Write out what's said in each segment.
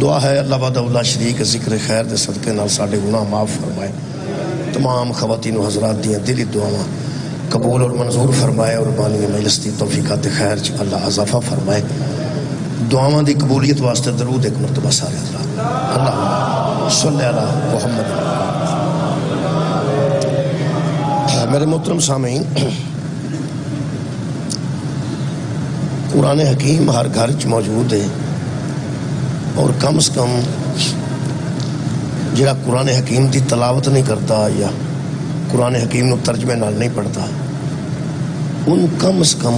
دعا ہے اللہ وحدہ لا شریک ذکر خیر دے صدقے نال ساڈے گناہ معاف فرمائے، تمام خواتین و حضرات دیاں دلی دعاواں قبول اور منظور فرمائے، اور بانی مجلس دی توفیقات خیر چ اللہ اضافہ فرمائے۔ دعاواں دی قبولیت واسطے درود ایک مرتبہ سارے حضرات اللہم صلی علی محمد۔ میرے محترم سامعین، قرآن حکیم ہر گھر چ موجود ہے، اور کم از کم جڑا قرآن حکیم دی تلاوت نہیں کرتا یا قرآن حکیم نو ترجمے نال نہیں پڑھتا، ان کم از کم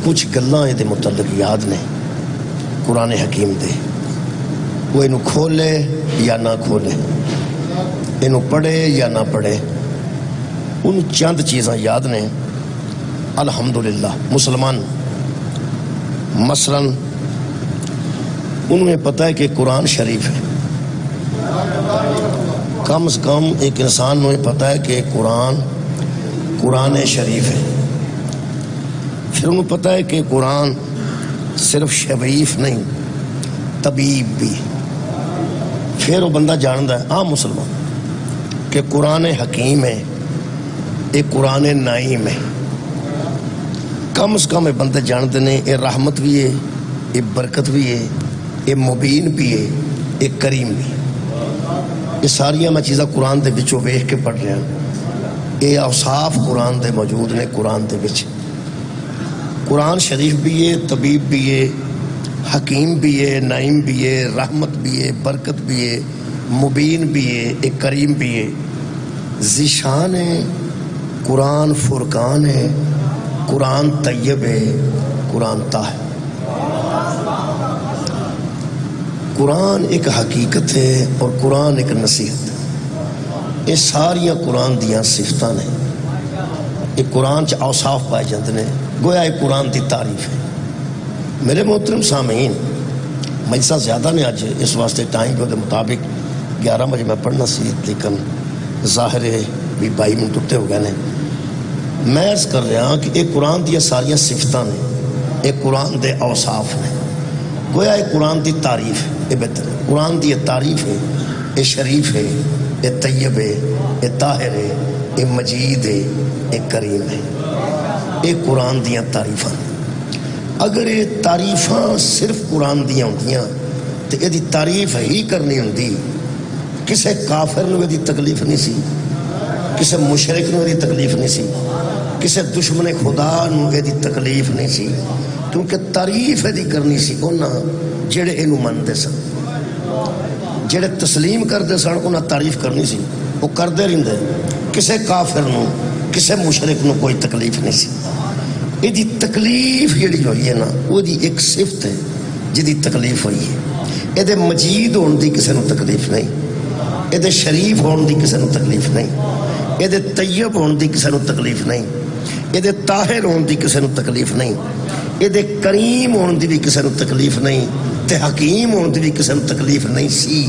کچھ گلاں دے متعلق یاد نے قرآن حکیم دے، وہ انہوں کھولے یا نہ کھولے، انہوں پڑھے یا نہ پڑھے، ان چند چیزاں یاد نے الحمدللہ۔ مسلمان مثلاً انہیں پتہ ہے کہ قرآن شریف ہے، کم از کم ایک انسان نے پتہ ہے کہ قرآن شریف ہے، پھر انہیں پتہ ہے کہ قرآن صرف شریف نہیں طبیب بھی، پھر وہ بندہ جانتا ہے عام مسلمان کہ قرآن حکیم ہے، ایک قرآن نعیم ہے۔ کم از کم یہ بندے جانتے ہیں یہ رحمت بھی ہے، یہ برکت بھی ہے، یہ مبین بھی ہے، یہ کریم بھی۔ یہ ساریاں میں چیزاں قرآن دے بچوں ویکھ کے پڑھ رہا ہوں، یہ اوصاف قرآن دے موجود نے قرآن دے بچ۔ قرآن شریف بھی ہے، طبیب بھی ہے، حکیم بھی ہے، نعیم بھی ہے، رحمت بھی ہے، برکت بھی ہے، مبین بھی ہے، ایک کریم بھی ہے، ذیشان ہے، قرآن فرقان ہے، قرآن طیب ہے، قرآن طاہر۔ قرآن ایک حقیقت ہے اور قرآن ایک نصیحت ہے۔ یہ ساریاں قرآن دیاں صفتاں نے، یہ قرآن چ اوصاف پائے جاندے نے، گویا یہ قرآن دی تعریف ہے۔ میرے محترم سامعین، مجلساں زیادہ نے اج اس واسطے ٹائم کے مطابق 11 بجے میں پڑھنا سی، لیکن ظاہر ہے بھی 22 منٹ ٹوٹے ہو گئے نے۔ میں عرض کر رہا ہوں کہ یہ قرآن دیاں ساریاں صفتاں نے، یہ قرآن دے اوصاف نے، گویا یہ قرآن دی تعریف ہے۔ یہ بہتر ہے، قرآن دی یہ تعریف ہے، یہ شریف ہے، یہ طیب ہے، یہ طاہر ہے، یہ مجید ہے، یہ کریم ہے۔ یہ قرآن دیاں تعریفاں۔ اگر یہ تعریفاں صرف قرآن دیاں ہوندیاں تو یہ دی تعریف ہی کرنی ہوندی، کسے کافر نو یہ دی تکلیف نہیں سی، کسے مشرک نو یہ دی تکلیف نہیں سی، کسے دشمن خدا نو یہ دی تکلیف نہیں سی، کیونکہ تعریف یہ دی کرنی سی انہاں جڑے انہوں مندے سن، جڑے تسلیم کردے سن انہاں تعریف کرنی سی، وہ کردے رہندے، کسے کافر نو کسے مشرک نو کوئی تکلیف نہیں سی۔ یہ دی تکلیف جڑی ہوئی ہے نا، وہ دی ایک صفت ہے جدی تکلیف ہوئی ہے۔ یہ دے مجید ہون دی کسے نو تکلیف نہیں، یہ دے شریف ہون دی کسے نو تکلیف نہیں، یہ دے طیب ہون دی کسے نو تکلیف نہیں، یہ دے طاہر ہون دی کسے نو تکلیف نہیں، یہ دے کریم ہون دی بھی کسے نو تکلیف نہیں، تے حکیم ہون دی بھی کسے نو تکلیف نہیں سی۔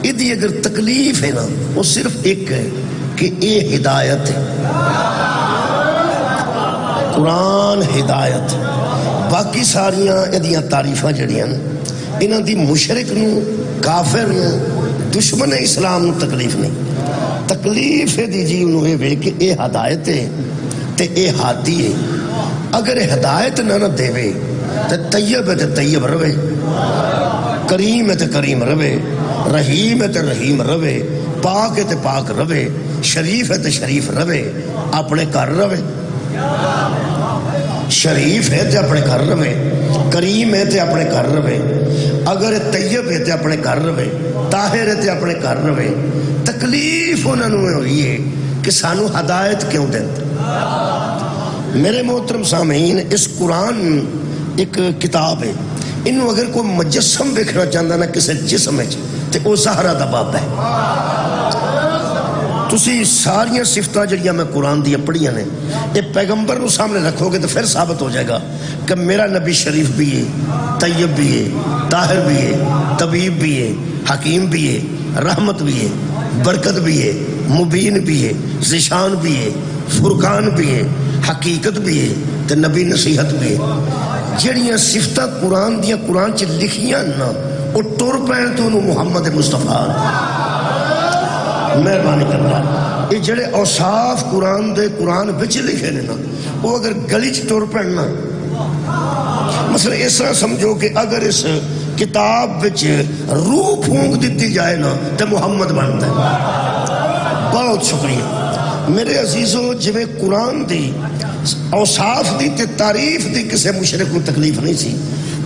یہ دی اگر تکلیف ہے نا، وہ صرف ایک ہے کہ یہ ہدایت ہے، قرآن ہدایت۔ باقی ساریاں یہ تعریفاں جڑیاں انہاں دی مشرک نو، کافر نو، دشمن اسلام نو تکلیف نہیں۔ تکلیف دی جی انہوں یہ کہ یہ ہدایت ہے تے یہ ہادی ہے۔ اگر ہدایت نہ دے تو طیب ہے تو طیب رہے، کریم ہے تو کریم رہے، رحیم ہے تو رحیم رہے، پاک ہے تو پاک رہے، شریف ہے تو شریف رہے، اپنے گھر رہے، شریف ہے تو اپنے گھر رہے، کریم ہے تو اپنے گھر رہے، اگر طیب ہے تو اپنے گھر رہے، طاہر ہے تو اپنے گھر رہے۔ تکلیف انہوں نے ہوئی ہے کہ سانو ہدایت کیوں دیں۔ میرے محترم سامعین، اس قرآن ایک کتاب ہے، انہوں اگر کوئی مجسم دیکھنا چاہتا نا کسی جسم میں تو وہ زہرا دا باب ہے۔ تسی ساریاں صفتاں جڑیاں میں قرآن دیا پڑھیاں نے، یہ پیغمبر کو سامنے رکھو گے تو پھر ثابت ہو جائے گا کہ میرا نبی شریف بھی ہے، طیب بھی ہے، طاہر بھی ہے، طبیب بھی ہے، حکیم بھی ہے، رحمت بھی ہے، برکت بھی ہے، مبین بھی ہے، ذیشان بھی ہے، فرقان بھی ہے، حقیقت بھی ہے، تو نبی نصیحت بھی ہے۔ جڑیاں صفتاں قرآن دیاں قرآن چ لکھیاں نا، وہ ٹر پین تو انہوں محمد مصطفیٰ مہربانی کرنا. یہ جڑے اوصاف قرآن دے قرآن بچ لکھے نے نا وہ اگر گلی چ ٹر پین نا مثلا اس طرح سمجھو کہ اگر اس کتاب بچ روح پھونک دیتی جائے نا تو محمد بنتا ہے. بہت شکریہ میرے عزیزو. جویں قرآن دی اوصاف دی تے تعریف دی کسے مشرک کو تکلیف نہیں سی.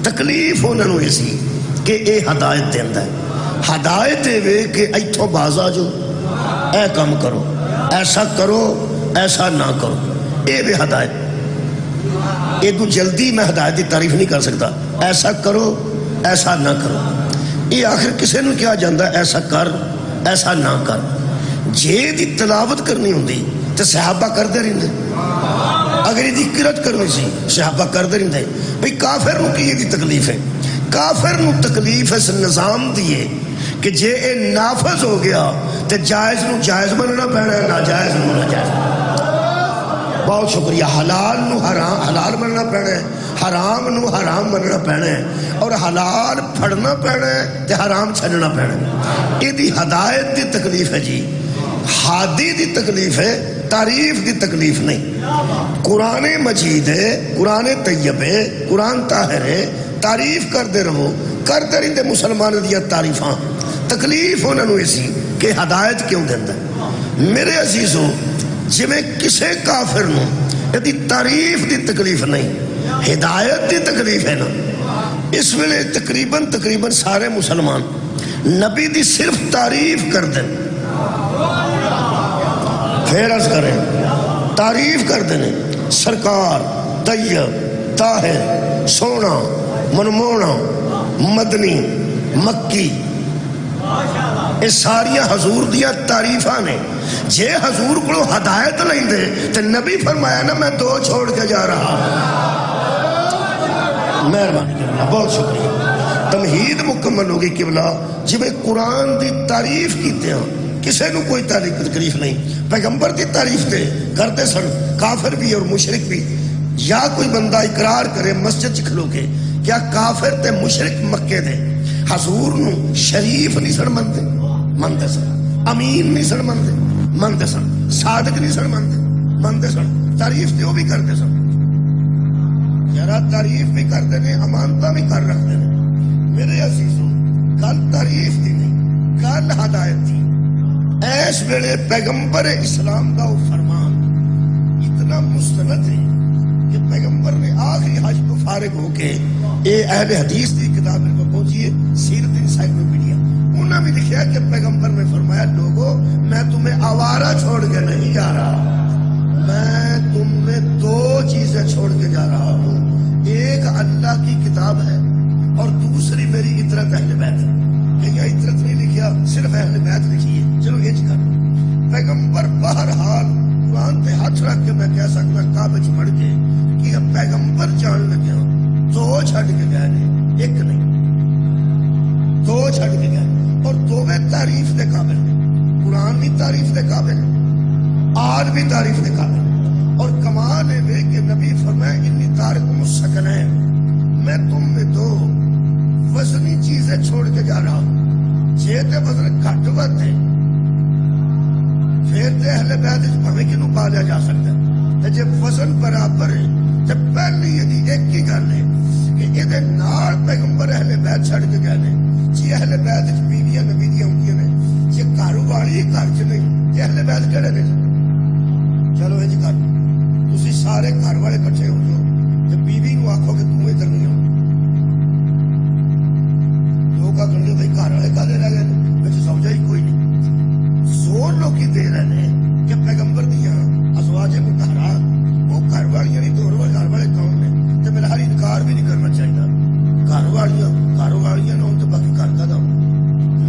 تکلیف انہوں نے سی کہ اے ہدایت دیندا ہے. ہدایت وے کہ ایتھوں باز آ جو اے کام کرو ایسا کرو ایسا نہ کرو. اے وے ہدایت. ایدو جلدی میں ہدایت دی تعریف نہیں کر سکتا. ایسا کرو ایسا نہ کرو. یہ آخر کسے نو کیا جاندہ ایسا کر ایسا نہ کر. جے دی تلاوت کرنی ہوں دی تو صحابہ کر دے رہندے. اگر یہ دی قرات کرنی سی صحابہ کر دے رہندے. بھئی کافر نو کی یہ دی تکلیف ہے. کافر نو تکلیف اس نظام دیئے کہ جے اے نافذ ہو گیا تو جائز نو جائز مننا پہنا ہے ناجائز نو ناجائز. بہت شکریہ. حلال نو حرام حلال مننا پہنا ہے حرام نو حرام مننا پہنا ہے اور حلال پھڑنا پہنا ہے تے حرام چھڑنا پہنا ہے. یہ دی ہدایت دی تکلیف ہے جی. ہادی دی تکلیف ہے تعریف دی تکلیف نہیں. قرآن مجید ہے قرآن طیب ہے قرآن طاہر ہے. تعریف کرتے رہو کرتے رہتے مسلمان دیا تعریفاں. تکلیف انہوں نے اسی کہ ہدایت کیوں دیندہ ہے. میرے عزیزوں جویں کسے کافر نو یہ تعریف دی تکلیف نہیں ہدایت دی تکلیف ہے نا. اس ویلے تقریباً سارے مسلمان نبی دی صرف تعریف کر دیں. پھر عرض کریں تعریف کر دیں سرکار طیب طاہر سونا منمونا مدنی مکی. یہ ساریاں حضور دیا تعریفاں نے. جے حضور کو ہدایت نہیں دے تو نبی فرمایا نا میں دو چھوڑ کے جا رہا. مہربانی کرنا بہت شکریہ. تمہید مکمل ہوگی قبلہ. جب قرآن دی تعریف کیتے ہیں کسے نو کوئی تکلیف نہیں. پیغمبر دی تعریف دے کرتے سن کافر بھی اور مشرک بھی. یا کوئی بندہ اقرار کرے مسجد چکھلو کے کیا کافر تے مشرک مکے دے حضور نو شریف نہیں سن مندے سن. امین نہیں سن مندے سن. صادق نہیں سن مندے سن. تعریف تے وہ بھی کرتے سن. یارا تعریف بھی کرتے نے امانتہ بھی کر رکھتے نے. میرے عزیزوں کل تعریف دی نہیں کل ہدایت دی. ایس ویلے پیغمبر اسلام دا وہ فرمان اتنا مستند ہے کہ پیغمبر نے آخری حج کو فارغ ہو کے اے اہل حدیث دی کتاب کو پہنچی ہے سیرت انسائکلوپیڈیا. انہوں نے لکھا کہ پیغمبر نے فرمایا لوگوں میں تمہیں آوارہ چھوڑ کے نہیں جا رہا. میں تمہیں دو چیزیں چھوڑ کے جا رہا ہوں. ایک اللہ کی کتاب ہے اور دوسری میری اطرت اہل بیت ہے. یہ اطرت نہیں لکھیا صرف اہل بیت لکھی ہے. چلو یہ کر پیغمبر بہرحال قرآن پہ ہاتھ رکھ کے میں کہہ سکتا کعبے چ مڑ کے کہ پیغمبر جان لگیا دو چھڑ کے گئے نے ایک نہیں دو چھڑ کے گئے اور دو میں تعریف دے قابل نے. قرآن بھی تعریف دے قابل آج بھی تعریف دے قابل. اور کمال ہے کہ نبی فرمائے انی تارکم الثقلین میں تم میں دو وزنی چیزیں چھوڑ کے جا رہا ہوں. جیتے وزن گھٹ ود ہے پھر تے اہل بیت وچ بھویں کنوں پالیا جا سکتا ہے. تے جے وزن برابر ہے تے پہلی یہ ایک ہی گل ہے کہ یہ نال پیغمبر اہل بیت چھڑ کے گئے نے. جی اہل بیت وچ بیویاں نبی دیاں ہوندیاں نے جے گھر والی گھر چ نہیں تے اہل بیت کہڑے نے. چلو انج کر تسی سارے گھر والے اکٹھے ہو جاؤ تے بیوی نو آکھو کہ توں ادھر نہیں آ. لوگ آکھن گے بھائی گھر والے کالے رہ گئے وچ سمجھا ہی کوئی نہیں. زور لوگ ہی دے رہے ہیں کہ پیغمبر دیاں ازواج مطہرات وہ گھر والیاں نہیں تو گھر والے کون نے. تے میرا ہر انکار بھی نہیں کرنا چاہیے. گھر والیاں نہ ہوں تو باقی گھر کا دم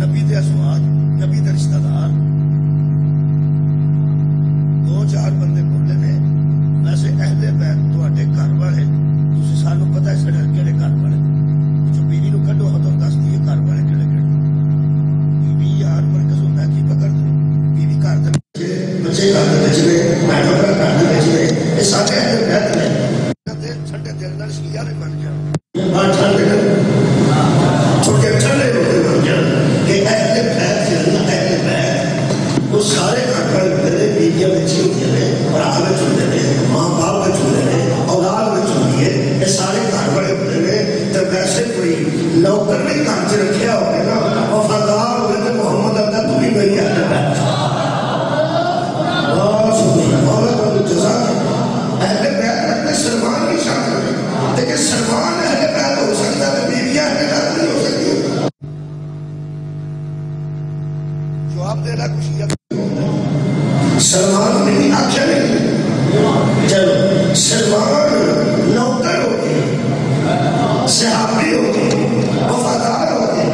نبی دے ازواج نبی دے رشتہ دار دو چار بندے بولے نے. ویسے اہل بیت تواڈے گھر والے تسی سانوں پتہ ہے سڑک ویسے کوئی نوکر نہیں گھر چ رکھیا ہوگا نا وفادار ہوئے تو محمد آتا تو بھی میری اہل بیت جزا اہل بیت رکھتے سلمان کی شان رکھتے لیکن سلمان اہل بیت ہو سکتا ہے بیویاں اہل بیت نہیں ہو سکتی جواب دینا کچھ سلمان نے بھی آخیا نہیں چلو سلمان نوکر ہو گئے صحابی ہو گئے وفادار ہو گئے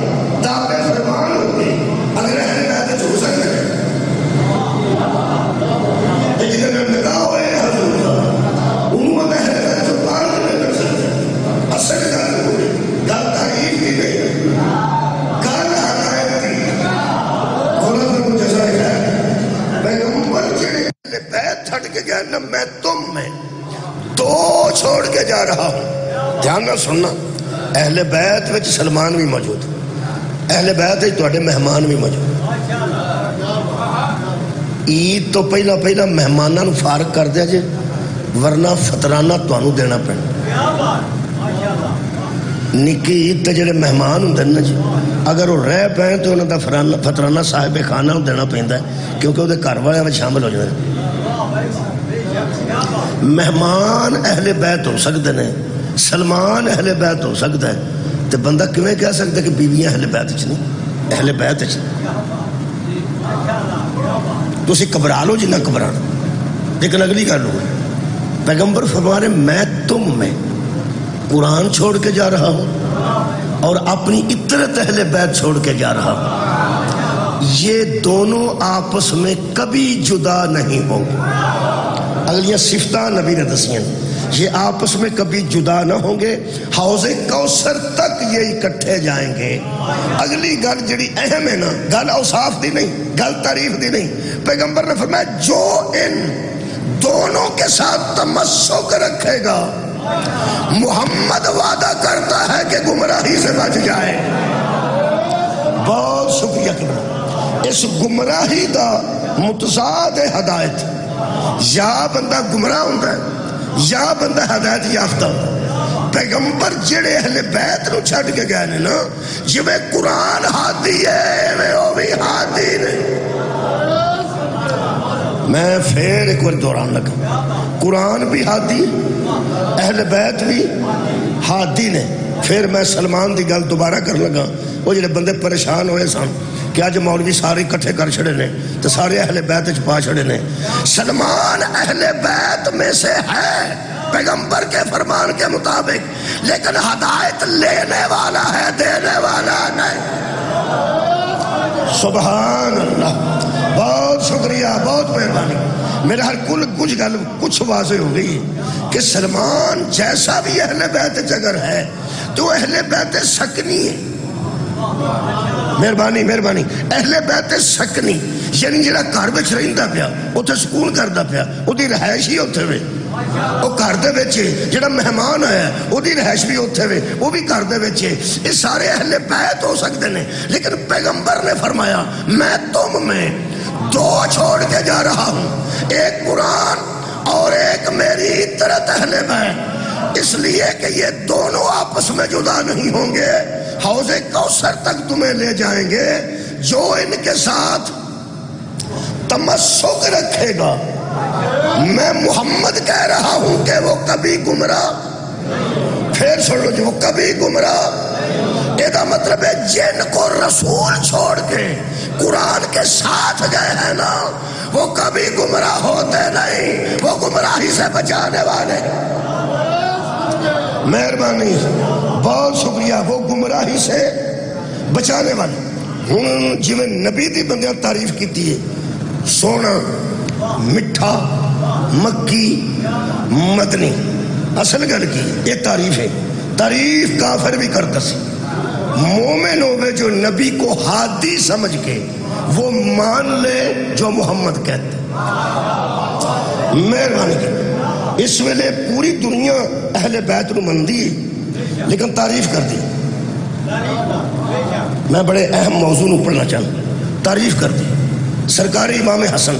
تابع فرمان ہو گئے اگر اہل بیت ہو سکتے ہیں لیکن اگر نکاح ہوئے حضور کا امت اہل بیت تو پار نہیں کر سکتے اصل گل ہوئی گل تعریف کی گئی گل حقائق کی خدا نے مجھے جزائے ہے پیغمبر جڑے اہل بیت چھڑ کے گیا نا میں تم میں دو چھوڑ کے جا رہا ہوں دھیان نہ سننا اہل بیت وچ سلمان بھی موجود اہل بیت وچ تواڈے مہمان بھی موجود عید تو پہلا مہماناں نوں فارغ کر دیا جے ورنہ فطرانہ تانوں دینا پینا نکی عید تے جڑے مہمان ہوندے نا جی اگر وہ رہ پئے تو انہاں دا فطرانہ صاحب خانہ نوں دینا پیندا ہے کیونکہ وہ دے گھر والے میں شامل ہو جاندے مہمان اہل بیت ہو سکتے ہیں سلمان اہل بیت ہو سکتا ہے تو بندہ کیوں کہہ سکتا ہے کہ بیویاں اہل بیت نہیں اہل بیت تو اسی گھبرا لو جنہ گھبرانا لیکن اگلی گل ہو پیغمبر فرما رہے میں تم میں قرآن چھوڑ کے جا رہا ہوں اور اپنی اطرت اہل بیت چھوڑ کے جا رہا ہوں یہ دونوں آپس میں کبھی جدا نہیں ہوں گے اگلیاں صفتاں نبی نے دسیاں یہ آپس میں کبھی جدا نہ ہوں گے حوض کوثر تک یہ اکٹھے جائیں گے اگلی گل جڑی اہم ہے نا گل اوصاف دی نہیں گل تعریف دی نہیں پیغمبر نے فرمایا جو ان دونوں کے ساتھ تمسک رکھے گا محمد وعدہ کرتا ہے کہ گمراہی سے بچ جائے بہت شکریہ کرنا اس گمراہی دا متضاد ہدایت یا بندہ گمراہ ہوتا ہے یا بندہ ہدایت یافتہ ہوتا ہے پیغمبر جڑے اہل بیت نو چھڑ کے گئے نا جویں قرآن ہادی ہے میں وہ بھی ہادی نہیں میں پھر ایک بار دوران لگا قرآن بھی ہادی اہل بیت بھی ہادی نے پھر میں سلمان دی گل دوبارہ کر لگا وہ جڑے بندے پریشان ہوئے سن کہ آج مولوی سارے کٹھے کر چھڑے نے تو سارے اہل بیت وچ پا چھڑے نے سلمان اہل بیت میں سے ہے پیغمبر کے فرمان کے مطابق لیکن ہدایت لینے والا ہے دینے والا نہیں سبحان اللہ بہت شکریہ بہت مہربانی میرا ہر کل کچھ واضح ہو گئی کہ سلمان جیسا بھی اہل بیت اگر ہے تو اہل بیت سکنی ہے مہربانی اہل بیت سکنی یعنی جڑا گھر وچ رہندا پیا اوتھے سکون کردا پیا اودی رہائش ہی اوتھے وے او گھر دے وچ جڑا مہمان آیا اودی رہائش بھی اوتھے وے وہ بھی گھر دے وچ یہ سارے اہل بیت ہو سکتے ہیں لیکن پیغمبر نے فرمایا میں تم میں دو چھوڑ کے جا رہا ہوں ایک قرآن اور ایک میری اطرت اہل بیت اس لیے کہ یہ دونوں آپس میں جدا نہیں ہوں گے حوض کوثر تک تمہیں لے جائیں گے جو ان کے ساتھ تمسک رکھے گا میں محمد کہہ رہا ہوں کہ وہ کبھی گمراہ پھر سن لو جو وہ کبھی گمراہ یہ مطلب ہے جن کو رسول چھوڑ کے قرآن کے ساتھ گئے ہیں نا وہ کبھی گمراہ ہوتے نہیں وہ گمراہی سے بچانے والے مہربانی بہت شکریہ وہ گمراہی سے بچانے والے ہوں جی میں نبی دی بندیاں تعریف کی ہے سونا مٹھا مکی مدنی اصل گل کی یہ تعریف ہے تعریف کافر بھی کرتا سی مومن ہوئے جو نبی کو ہادی سمجھ کے وہ مان لے جو محمد کہتے مہربانی کی اس ویلے پوری دنیا اہل بیت نو مندی لیکن تعریف کر دی میں بڑے اہم موضوع نو پڑھنا چاہوں تعریف کر دی سرکار امام حسن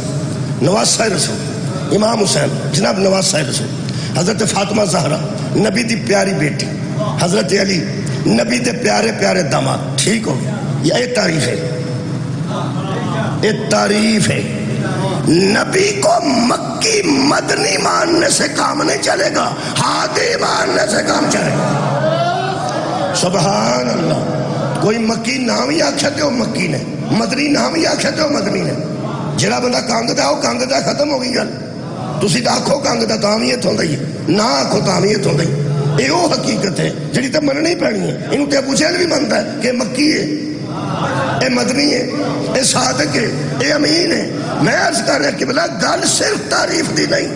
نواز صاحب رسول امام حسین جناب نواز صاحب رسول حضرت فاطمہ زہرا نبی دی پیاری بیٹی حضرت علی نبی دے پیارے پیارے داماد. ٹھیک ہو گیا. یہ تعریف ہے, یہ تعریف ہے. نبی کو مکی مدنی ماننے سے کام نہیں چلے گا, ہادی ماننے سے کام چلے گا. سبحان اللہ. کوئی مکی نام ہی آکھیا تے وہ مکی نے, مدنی نام ہی آکھیا تے وہ مدنی نے. جڑا بندہ کانگدا وہ کانگدا, ختم ہو گئی گل. تسی تو آکھو کانگدا تاں وی اتھوں دا ہی, نہ آکھو تاں وی اتھوں دا ہی. یہ وہ حقیقت ہے جڑی تے مننی پینی ہے. اینوں تے ابو جہل بھی منتا ہے کہ مکی ہے, اے مدنی ہے, اے صادق ہے, اے امین ہے. میں عرض کر رہا کہ بلا گل صرف تعریف دی نہیں,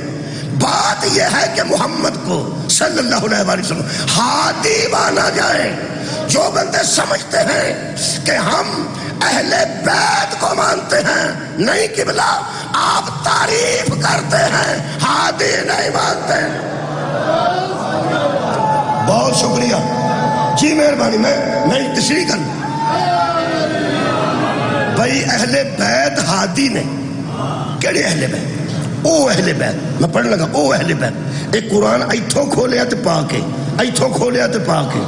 بات یہ ہے کہ محمد کو صلی اللہ علیہ وسلم ہادی مانا جائے. جو بندے سمجھتے ہیں کہ ہم اہل بیت کو مانتے ہیں, نہیں قبلہ آپ تعریف کرتے ہیں, ہادی نہیں مانتے. بہت شکریہ جی, مہربانی. میں تشریح کر لوں بھائی. اہل بیت ہادی نے کیڑے اہل بیت؟ او اہل بیت. میں پڑھنے لگا او اہل بیت. ایک قرآن ایتھوں کھولیا تے پا کے, ایتھوں کھولیا تے پا کے,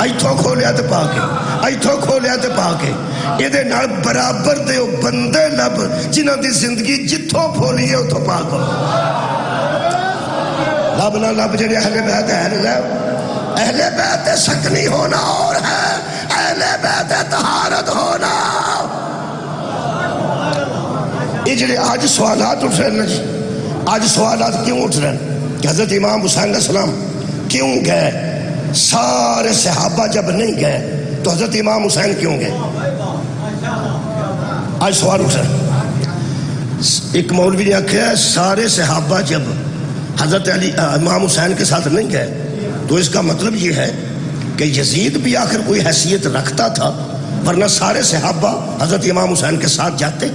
ایتھوں کھولیا تے پا کے, ایتھوں کھولیا تے پا کے. یہ دے نال برابر دے او بندے لب جنہاں دی زندگی جتھوں پھولی ہے اتھوں پا کرو. لب نہ لب جڑے اہل بیت ہے لب. اہل بیت سکنی ہونا اور ہے, اہل بیت طہارت ہونا. یہ جڑے آج سوالات اٹھ رہے ہیں جی, آج سوالات کیوں اٹھ رہے ہیں کہ حضرت امام حسین علیہ السلام کیوں گئے؟ سارے صحابہ جب نہیں گئے تو حضرت امام حسین کیوں گئے؟ آج سوال اٹھ رہے ہیں. ایک مولوی نے کہا سارے صحابہ جب حضرت علی امام حسین کے ساتھ نہیں گئے تو اس کا مطلب یہ ہے کہ یزید بھی آخر کوئی حیثیت رکھتا تھا, ورنہ سارے صحابہ حضرت امام حسین کے ساتھ جاتے.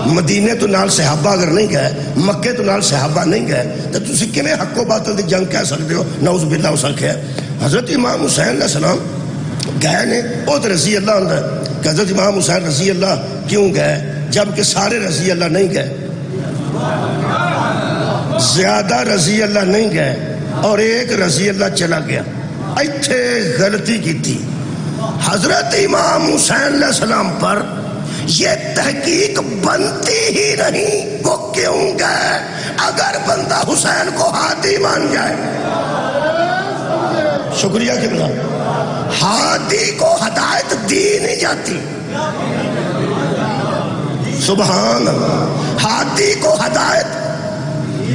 مدینے تو نال صحابہ اگر نہیں گئے, مکے تو نال صحابہ نہیں گئے, تو تسی کیویں حق و باطل دی جنگ کہہ سکتے ہو؟ نعوذ باللہ ہو سکے. حضرت امام حسین علیہ السلام گئے نے, بہت رضی اللہ عنہ کہ حضرت امام حسین رضی اللہ کیوں گئے جبکہ سارے رضی اللہ نہیں گئے, زیادہ رضی اللہ نہیں گئے اور ایک رضی اللہ چلا گیا. ایتھے غلطی کی تھی. حضرت امام حسین علیہ السلام پر یہ تحقیق بنتی ہی نہیں وہ کیوں گئے. اگر بندہ حسین کو ہادی مان جائے, شکریہ کہ بلا, ہادی کو ہدایت دی نہیں جاتی. سبحان اللہ. ہادی کو ہدایت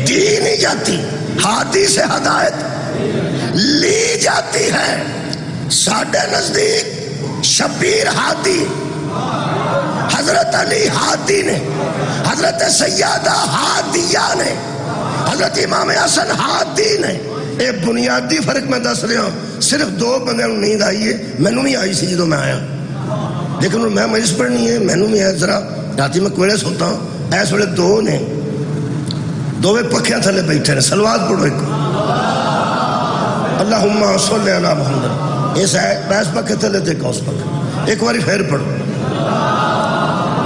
دی نہیں جاتی, ہادی سے ہدایت لی جاتی ہے. ساڈے نزدیک شبیر ہادی, حضرت علی ہادی نے, حضرت سیدہ ہادیہ نے, حضرت امام حسن ہادی نے. ایک بنیادی فرق میں دس رہا ہوں. صرف دو بندے نیند آئی ہے, مینوں بھی آئی سی جدو میں آیا, لیکن میں مجلس پڑھنی ہے, مینوں بھی ہے. ذرا راتی میں کوئلے سوتا ہوں, ایس ویلے دو نے, دوویں پکھیاں تھلے بیٹھے نے. سلوات پڑھو ایک, اللہم صلی علی محمد. اس ایس پکھے تھلے دیکھا اس پکھے, ایک باری پھر پڑھو.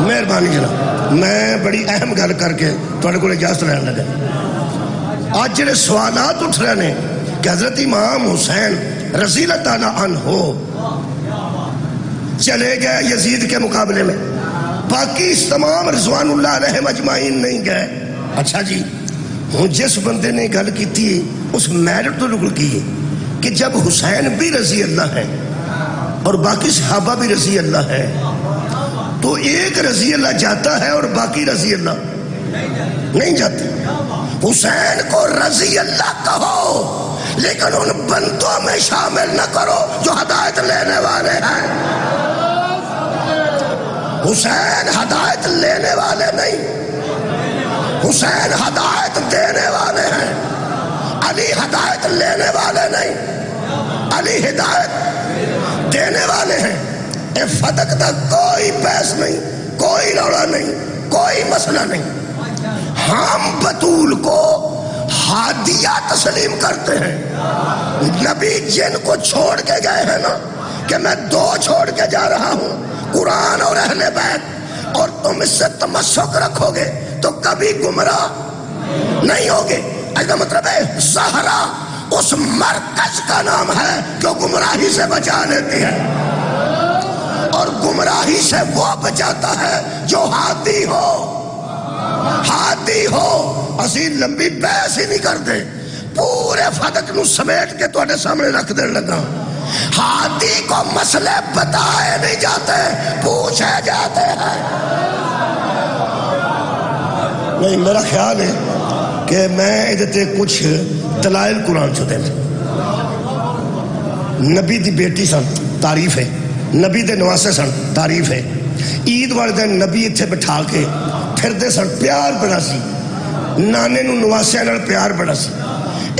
مہربانی جناب, میں بڑی اہم گل کر کے تھوڑے کو اجازت لینے لگا. آج جڑے سوالات اٹھ رہے ہیں کہ حضرت امام حسین رضی اللہ تعالیٰ عنہ چلے گئے یزید کے مقابلے میں, باقی تمام رضوان اللہ علیہ مجمعین نہیں گئے. اچھا جی, ہوں جس بندے نے گل کی تھی اس میرٹ تو نکل کی کہ جب حسین بھی رضی اللہ ہے اور باقی صحابہ بھی رضی اللہ ہے تو ایک رضی اللہ جاتا ہے اور باقی رضی اللہ نہیں جاتے. حسین کو رضی اللہ کہو لیکن ان بندوں میں شامل نہ کرو جو ہدایت لینے والے ہیں. حسین ہدایت لینے والے نہیں, حسین ہدایت دینے والے ہیں. علی ہدایت لینے والے نہیں, علی ہدایت دینے والے ہیں. اے فتق تک کوئی بحث نہیں, کوئی روڑا نہیں, کوئی مسئلہ نہیں. ہم بطول کو ہادیہ تسلیم کرتے ہیں. نبی جن کو چھوڑ کے گئے ہیں نا کہ میں دو چھوڑ کے جا رہا ہوں, قرآن اور اہل بیت, اور تم اس سے تمسک رکھو گے تو کبھی گمراہ نہیں ہوگے. ایسا مطلب ہے زہرا اس مرکز کا نام ہے جو گمراہی سے بچا لیتی ہے، اور گمراہی سے وہ بچاتا ہے جو ہادی ہو۔ ہادی ہو اسی لمبی بحث ہی نہیں کرتے، پورے فدق نو سمیٹ کے تواڈے سامنے رکھ دین لگا۔ ہادی کو مسئلے بتائے نہیں جاتے، پوچھے جاتے ہیں۔ نہیں، میرا خیال ہے کہ میں ادھتے کچھ دلائل قرآن چو دیں۔ نبی دی بیٹی سن، تعریف ہے، نبی دے نواسے سن، تعریف ہے، عید والے دن نبی اتھے بٹھا کے پھر دے سن، پیار بڑا سی، نانے نو نواسے نال پیار بڑا سی۔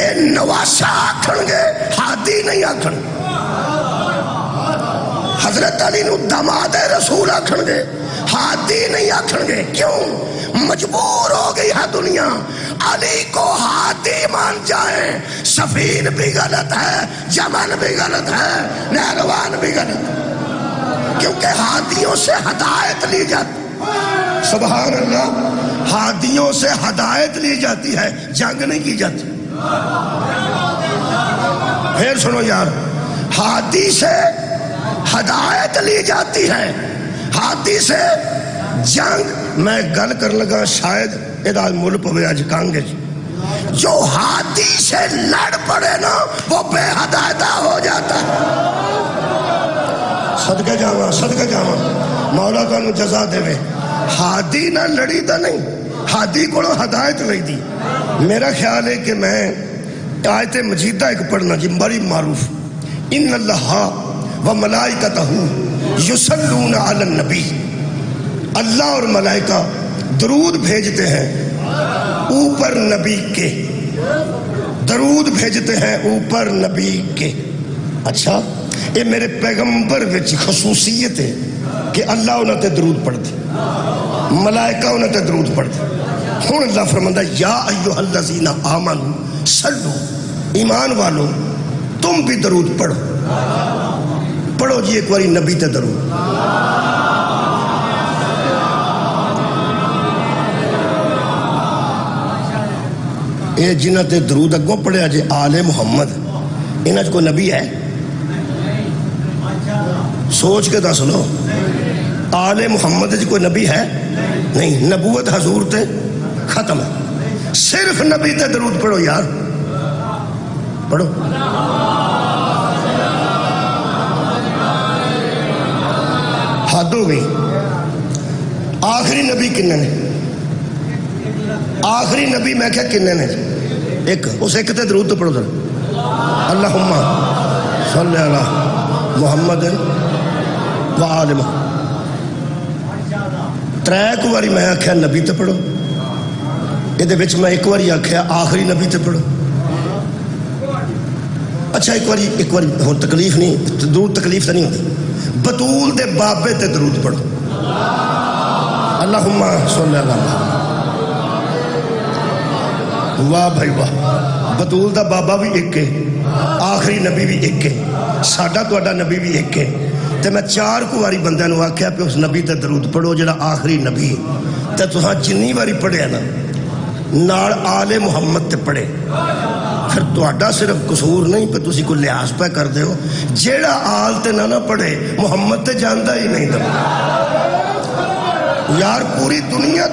اے نواسا آکھن گے، ہادی نہیں آکھن۔ حضرت علی نو داماد رسول آکھن گے، ہادی نہیں آکھن گے۔ کیوں؟ مجبور ہو گئی ہے دنیا، علی کو ہادی مان جائیں۔ سفین بھی غلط ہے، جمل بھی غلط ہے، نہروان بھی غلط ہے، کیونکہ ہادیوں سے ہدایت لی جاتی، سبحان اللہ، ہادیوں سے ہدایت لی جاتی ہے، جنگ نہیں کی جاتی۔ پھر سنو یار، ہادی سے ہدایت لی جاتی ہے، ہادی سے جنگ۔ میں گل کر لگا شاید ادھا مل پوے آج کانگے، جو ہادی سے لڑ پڑے نا وہ بے ہدایتہ ہو جاتا ہے۔ صدقہ جاواں، صدقہ جاواں، مولا تو انہوں جزا دے وے۔ ہادی نہ لڑی دا نہیں، ہادی کو ہدایت لئی دی۔ میرا خیال ہے کہ میں آیت مجیدہ ایک پڑھنا جی بڑی معروف، ان اللہ و ملائکتہ یصلون علی النبی، اللہ اور ملائکہ درود بھیجتے ہیں اوپر نبی کے، درود بھیجتے ہیں اوپر نبی کے۔ اچھا، یہ میرے پیغمبر وچ خصوصیت ہے کہ اللہ انہوں تے درود پڑھتے، ملائکہ انہوں تے درود پڑھتے۔ ہون اللہ فرماندہ یا ایوہ الذین آمنوا صلو، ایمان والو تم بھی درود پڑھو۔ پڑھو جی ایک باری نبی تے درود۔ اے جنہ تے درود اگوں پڑھے جے آل محمد، انہاں چ کوئی نبی ہے؟ سوچ کے دس لو، آل محمد جی کوئی نبی ہے؟ نہیں، نبوت حضور تے ختم ہے، صرف نبی تے درود پڑھو یار، پڑھو۔ حد ہو گئی۔ آخری نبی کنے نے؟ آخری نبی میں کیا کنے نے؟ ایک، اس ایک تے درود تو پڑھو ذرا، اللہم صلی اللہ محمد و آل محمد۔ ترے کو باری میں آکھیا نبی تے پڑھو، یہ دے وچ میں ایک باری آکھیا آخری نبی تے پڑھو۔ اچھا ایک باری ہو تکلیف نہیں، درود تکلیف تو نہیں ہوتی، بطول دے بابے تے درود پڑھو، اللہم صلی اللہ محمد۔ واہ بھائی واہ، بطول دا بابا بھی ایک ہے، آخری نبی بھی ایک ہے، ساڈا تہاڈا نبی بھی ایک ہے۔ تے میں چار کو واری بندے نو آکھیا پہ اس نبی تے درود پڑھو جڑا آخری نبی ہے، تے تساں جنی واری پڑھیا نا نال آل محمد تے پڑھے، پھر تہاڈا صرف قصور نہیں پہ تسی کو لحاظ پہ کر دے ہو، جیڑا آل تے نہ پڑھے محمد تے جاندا ہی نہیں دا۔ یار پوری دنیا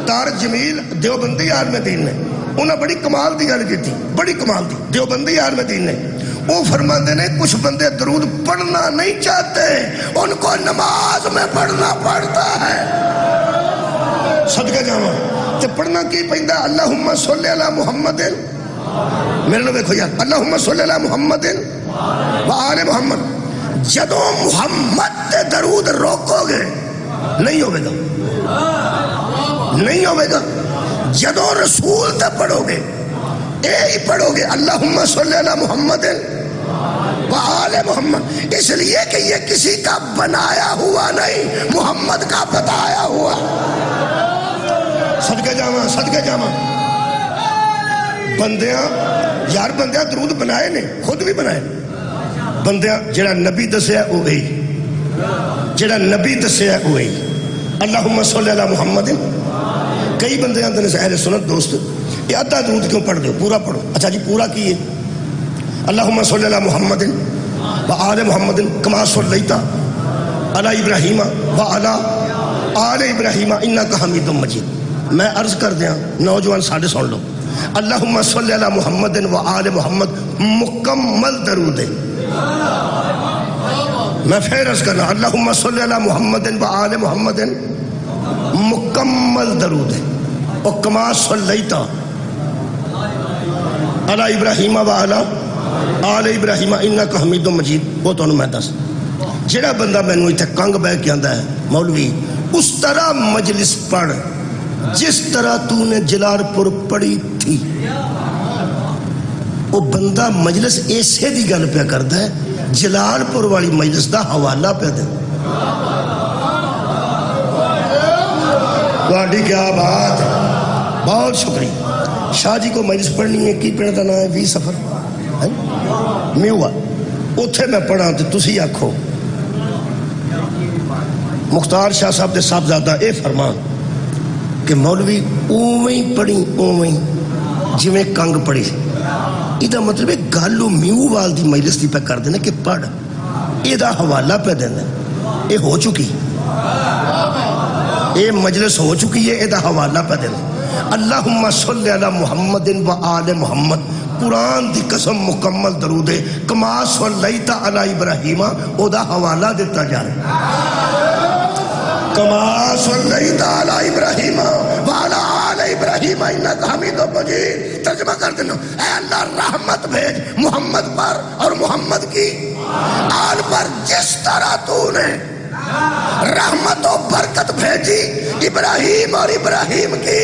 تار جمیل دیوبندی عالم دین نے انہاں بڑی کمال دی گل کیتی، بڑی کمال دی، دیوبندی عالم دین نے وہ فرماندے نے کچھ بندے درود پڑھنا نہیں چاہتے، ان کو نماز میں پڑھنا پڑتا ہے۔ صدقہ جاواں، تے پڑھنا کی پیندا؟ اللہم صلی علی محمد، میرے لو دیکھو یار، اللہم صلی علی محمد و آل محمد۔ جدوں محمد تے درود روکو گے نہیں ہوئے گا، نہیں ہوئے گا۔ جدوں رسول تے پڑھو گے اے ہی پڑھو گے اللہم صلی علی محمد و آل محمد، اس لیے کہ یہ کسی کا بنایا ہوا نہیں، محمد کا بتایا ہوا۔ صدقہ جاواں، صدقہ جاواں۔ بندیاں یار بندیاں درود بنائے نے، خود بھی بنائے، بندیاں جڑا نبی دسیا او گئی، جڑا نبی دسیا او گئی، اللہم صلی علی محمد۔ کئی بندے آندے نے اہل سنت دوست یہ ادھا درود کیوں پڑھ دو، پورا پڑھو۔ اچھا جی پورا کی ہے؟ اللہم صلی علی محمد و آل محمد کما صلیت علی ابراہیم و علی آل ابراہیم انکا حمید مجید. میں عرض کر دیا نوجوان ساڑھے سن لو. اللہم صلی علی محمد و آل محمد مکمل درود ہے. میں پھر عرض کرنا اللہم صلی علی محمد و آل محمد مکمل درود ہے. اور کما صلیت علی ابراہیم و علی آل ابراہیم انکا حمید مجید. وہ تو میں دس جڑا بندہ میں نے کنگ بہ کے آندا ہے مولوی اس طرح مجلس پڑھ جس طرح تو نے جلال پور پڑھی تھی. وہ بندہ مجلس ایسے دی گل پہ کرتا ہے جلال پور والی مجلس دا حوالہ پہ دے. واڈی کیا بات ہے. بہت شکریہ. شاہ جی کو مجلس پڑھنی ہے کی پڑھتا نام ہے 20 سفر میوا اتھے میں پڑھا تو تسی آکھو مختار شاہ صاحب دے صاحبزادہ اے فرمان کہ مولوی اوویں پڑھی اوویں جویں کنگ پڑھی. ایدہ مطلب ہے گالو میو وال دی مجلس دی پہ کر دینا کہ پڑھ ایدہ حوالہ پہ دینا. اے ہو چکی اے مجلس ہو چکی ہے ایدہ حوالہ پہ دینا. اللہم صلی علی محمد و آل محمد قرآن دی قسم مکمل درود ہے. کما صلیت علی ابراہیم او دا حوالہ دیتا جا رہا کما صلیت علی ابراہیم وعلی آل ابراہیم انکا حمید مجید. ترجمہ کر دینا اے اللہ رحمت بھیج محمد پر اور محمد کی آل پر جس طرح تو نے رحمت و برکت بھیجی ابراہیم اور ابراہیم کی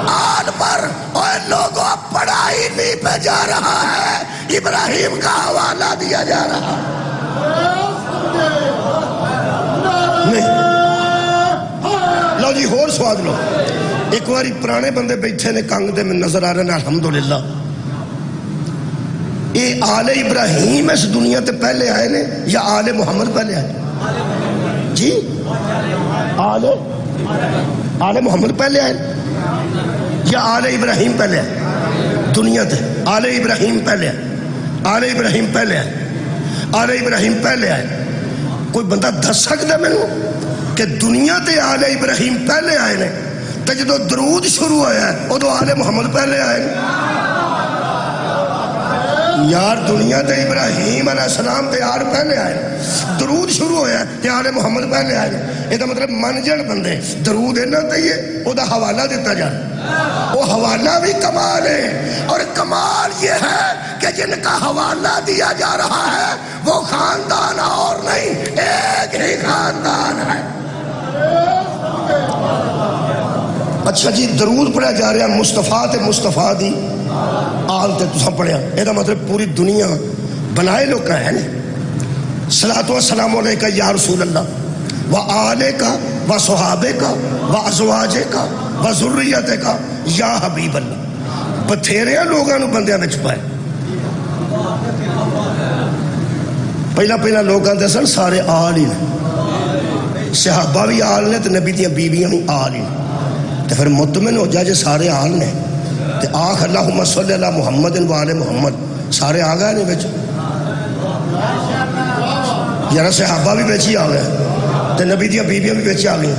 آل پر. اور لوگوں پڑھائی نہیں پہ جا رہا ہے ابراہیم کا حوالہ دیا جا رہا نہیں. لو جی اور سواد لو. ایک باری پرانے بندے بیٹھے نے کنگ دے میں نظر آ رہے ہیں الحمدللہ. اے آل ابراہیم اس دنیا تے پہلے آئے نے یا آل محمد پہلے آئے جی؟ آل محمد پہلے آئے یا آل ابراہیم پہلے آئے دنیا تے؟ آل ابراہیم پہلے آئے. آل ابراہیم پہلے آئے. آل ابراہیم پہلے آئے. کوئی بندہ دس سکتا ہے میں کہ دنیا تے آل ابراہیم پہلے آئے نے تو جدو درود شروع ہویا ہے وہ تو آل محمد پہلے آئے نے. یار دنیا تے ابراہیم علیہ السلام تے آل پہلے آئے درود شروع ہویا ہے تے آل محمد پہلے آئے نے. یہ تو مطلب منجن بندے درود اینا تیئے وہ دا حوالہ دیتا جا رہا. وہ حوالہ بھی کمال ہے اور کمال یہ ہے کہ جن کا حوالہ دیا جا رہا ہے وہ خاندان اور نہیں ایک ہی خاندان ہے. اچھا جی درود پڑھا جا رہا مصطفیٰ تے مصطفیٰ دی آل تے تسا پڑھیا. یہ مطلب پوری دنیا بنائے لوگ کا ہے نہیں. صلاۃ و سلام علیکہ یا رسول اللہ و آلے کا و صحابے کا و ازواجے کا و ذریت کا یا حبیب اللہ. بتھیرے لوگاں نو بندیاں وچ پائے. پہلا لوگ آتے سن سارے آل ہی نے صحابہ بھی آل نے تو نبی دیاں بیویاں بھی آل ہی نے. تو پھر مطمئن ہو جائے جے سارے آل نے تو آخ اللہم صلی اللہ محمد و آل محمد سارے آ گئے نہیں بچ یارا صحابہ بھی بیچی آ گئے تو نبی دیاں بیویاں بھی بیچی آ گئی.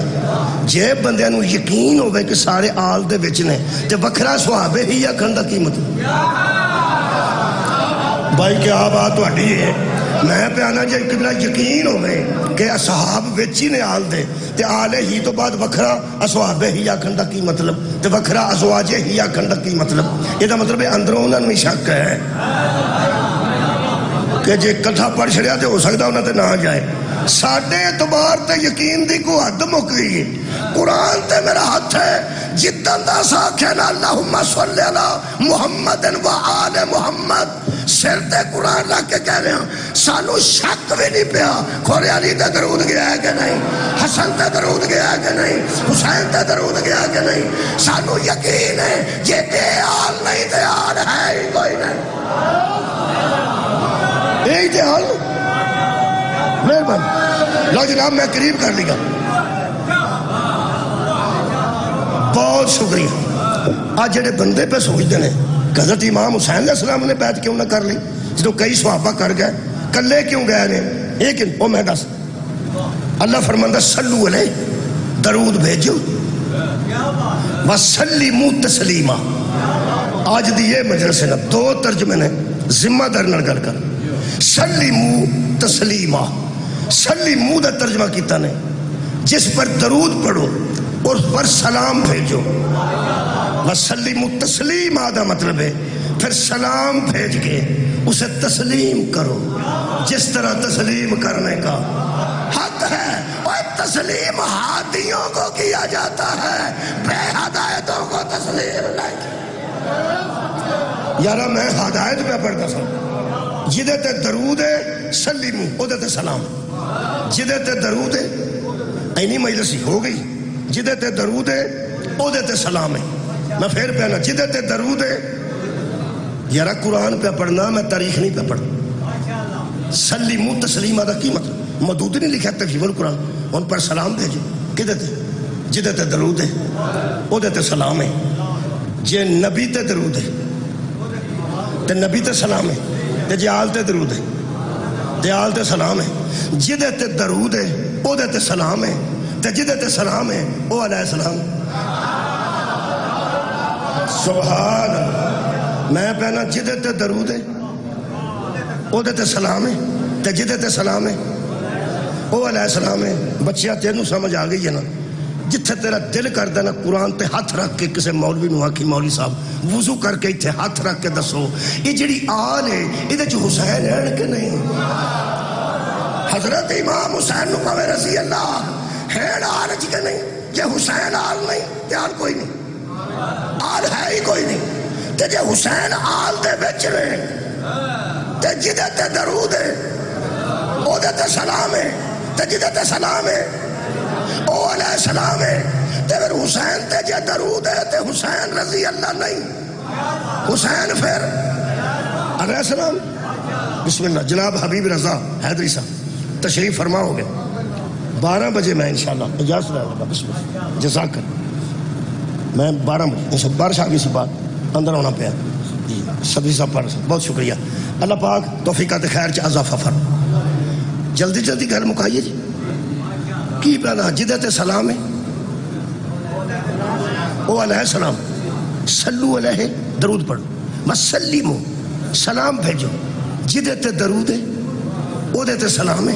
جے بندے نو یقین ہوئے کہ سارے آل دے بیچ نے تو بکھرا صحابے ہی یا کھنڈا قیمت. بھائی کیا بات ہوڑی ہے. میں پیانا جے کتنا یقین ہوئے کہ اصحاب ویچی نے آل دے تے آلے ہی تو بعد وکھرا اصحابے ہی آکھن دا کی مطلب تے وکھرا ازواجے ہی آکھن دا کی مطلب. یہ دا مطلب ہے اندروں انہوں نے شک ہے کہ جے کٹھا پڑھ چھڑیا تے ہو سکتا انہوں تے نہ جائے. ساڑھے اعتبار تے یقین دی کو حد مک گئی ہے. قرآن تے میرا ہاتھ ہے جتن دا ساکھینا اللہم صلی اللہ محمد و آل محمد سر تے قرآن رکھ کے کہہ رہے ہیں سانو شک بھی نہیں پیا کھولے علی تے درود گیا ہے کہ نہیں حسن تے درود گیا ہے کہ نہیں حسین تے درود گیا ہے کہ نہیں. سانو یقین ہے یہ تے آل نہیں تے آل ہے ہی کوئی نہیں. یہی تے آل مہربان. لو جناب میں قریب کر لیا. بہت شکریہ. آج جڑے بندے پہ سوچتے ہیں کہ حضرت امام حسین علیہ السلام نے بیعت کیوں نہ کر لی جدو کئی صحابہ کر گئے کلے کیوں گئے نے ایک وہ میں دس اللہ فرماندہ صلو علیہ درود بھیجو وسلیمو تسلیما. آج دی یہ مجلس ہے نا دو ترجمے نے ذمہ دار نال گل کر. سلیمو تسلیما, سلیمو دا ترجمہ کیتا نے جس پر درود پڑھو اور اس پر سلام بھیجو. وسلیمو تسلیما دا مطلب ہے پھر سلام بھیج کے اسے تسلیم کرو جس طرح تسلیم کرنے کا حق ہے. اور تسلیم ہادیوں کو کیا جاتا ہے, بے ہدایتوں کو تسلیم نہیں. یارا میں ہدایت پہ پڑھتا سا جدے تے درود ہے سلیمو او دے تے سلام, جدے تے درود ہے اینی مجلسی ہو گئی, جدے تے درود ہے او دے تے سلام ہے. میں پھر پہنا جدے تے درود ہے یارا قرآن پہ پڑھنا میں تاریخ نہیں پہ پڑھنا. سلیمو تسلیمہ دا کی مطلب مدود نہیں لکھا تفہیم القرآن, ان پر سلام بھیجو کدے تے جدے تے درود ہے او دے تے سلام ہے. جے نبی تے درود ہے تے نبی تے سلام ہے, تے جے آل تے درود ہے تے آل تے سلام ہے. جدے تے درود ہے او دے تے سلام ہے, تے جدے تے سلام ہے او علیہ السلام. سبحان اللہ. میں پہنا جدے تے درود ہے او دے تے سلام ہے, تے جدے تے سلام ہے او علیہ السلام ہے. بچیا تینوں سمجھ آ گئی ہے نا, جتھے تیرا دل کر دینا قرآن تے ہاتھ رکھ کے کسے مولوی نو آکھی مولوی صاحب وضو کر کے اتھے ہاتھ رکھ کے دسو یہ جڑی آل ہے ادھے جو حسین ہے کہ نہیں. حضرت امام حسین نو کہوے رضی اللہ ہے آل جی کہ نہیں. جے حسین آل نہیں تے آل کوئی نہیں, آل ہے ہی کوئی نہیں. تے جے حسین آل دے بچ رہے تے جدے تے درود ہے او دے تے سلام ہے, تے جدے تے سلام ہے او علیہ السلام ہے. تے پھر حسین تے جے درود ہے تے حسین رضی اللہ نہیں, حسین پھر علیہ السلام. بسم اللہ. جناب حبیب رضا حیدری صاحب تشریف فرما ہو گئے. 12 بجے میں انشاءاللہ اجازت رہا ہوگا. بسم اللہ جزاک اللہ. میں 12 بجے بارش آگئی سی بات اندر ہونا پیا جی. صدری صاحب پڑھ بہت شکریہ. اللہ پاک توفیقات خیر چ اضافہ فرما. جلدی جلدی گھر مکائیے جی. کی پہنا جدے تے سلام ہے او علیہ السلام. صلو علیہ درود پڑھو. وسلیمو سلام بھیجو. جدے تے درود ہے او دے تے سلام ہے.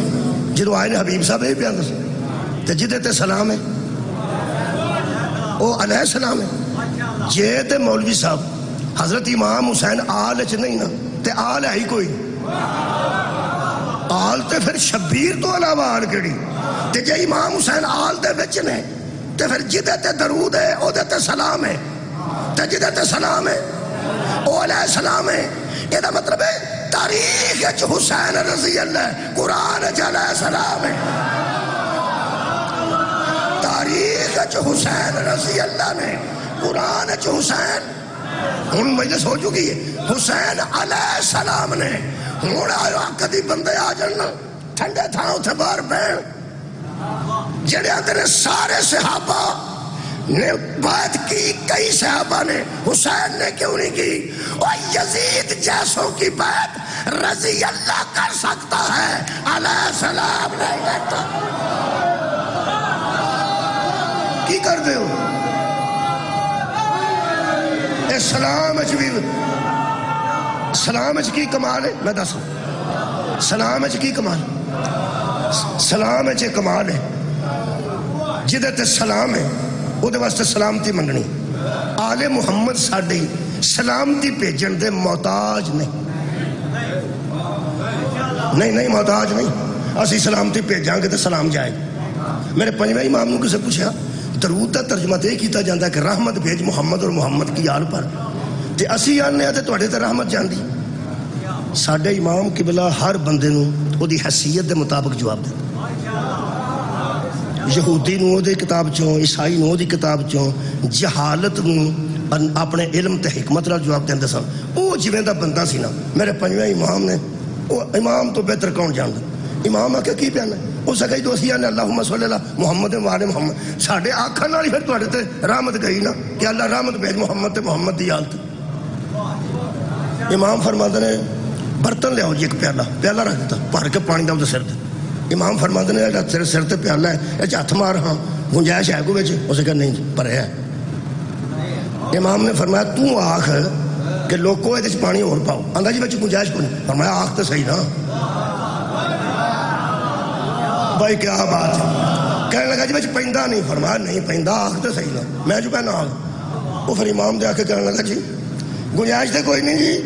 جدو آئے نے حبیب صاحب یہ بیان دسو تے جدے تے سلام ہے او علیہ السلام ہے. جے تے مولوی صاحب حضرت امام حسین آل چ نہیں نا تے آل ہے ہی کوئی. آل تے پھر شبیر تو علاوہ آل کیڑی. تے جے امام حسین آل دے بچ نے تے پھر جدے تے درود ہے او دے تے سلام ہے, تے جدے تے سلام ہے او علیہ السلام ہے. یہ دا مطلب ہے تاریخ اچ حسین رضی اللہ, قرآن اچ علیہ السلام ہے. تاریخ اچ حسین رضی اللہ نے, قرآن اچ حسین ہن مجلس ہو چکی ہے حسین علیہ السلام نے. ہوں آیا کدی بندے آ جانا ٹھنڈے تھا اتنے باہر بہن جڑے آتے نے سارے صحابہ نے بات کی, کئی صحابہ نے, حسین نے کیوں نہیں کی. اور یزید جیسوں کی بات رضی اللہ کر سکتا ہے, علیہ السلام نہیں کرتا. کی کر دے ہو اسلام اچ بھی سلام اچ کی کمال ہے. میں دس سلام اچ کی کمال, سلام اچ کمال ہے. جدے تے سلام ہے او دے واسطے سلامتی منگنی. آل محمد ساڈی سلامتی بھیجن دے محتاج نہیں محتاج نہیں. اسی سلامتی بھیجاں گے تے سلام جائے گا. میرے پنجویں امام نے کسے پوچھا درود دا ترجمہ تے کیتا جاندا ہے کہ رحمت بھیج محمد اور محمد کی آل پر, تے اسی آنے تے تواڈے تے رحمت جاندی. ساڈے امام قبلہ ہر بندے نو او دی حیثیت دے مطابق جواب دے. یہودی نو او دی کتاب چوں, عیسائی نو او دی کتاب چوں, جہالت نو اپنے علم تے حکمت نال جواب دیندے سن. او جویں دا بندہ سی نا میرے پنجویں امام نے, او امام تو بہتر کون جاندا. امام آکھے کی پیانا اس کہی تو اسی آنے اللہم صلی اللہ محمد وعلى محمد. ساڈے آکھن نال ہی پھر تواڈے تے رحمت گئی نا کہ اللہ رحمت بھیج محمد تے محمد دی حالت. امام فرماندے نے برتن لیا جی ایک پیالہ رکھ دیتا بھر کے پانی کا وہ سر تے امام فرماتے ہیں تیرے سر تے پیالہ ہے یہ ہاتھ مار ہاں گنجائش ہے کوئی اسے کہا نہیں پر ہے امام نے فرمایا تو آخ کہ لوگوں یہ پانی اور پاؤ آندا جی بچے گنجائش کو نہیں فرمایا آخ تو صحیح نا بھائی کیا بات ہے کہنے لگا جی بچے پہندہ نہیں فرمایا نہیں پہندہ آخ تو صحیح نا میں جو کہنا آخ وہ پھر امام دے آ کے کہنے لگا جی گنجائش تو کوئی نہیں جی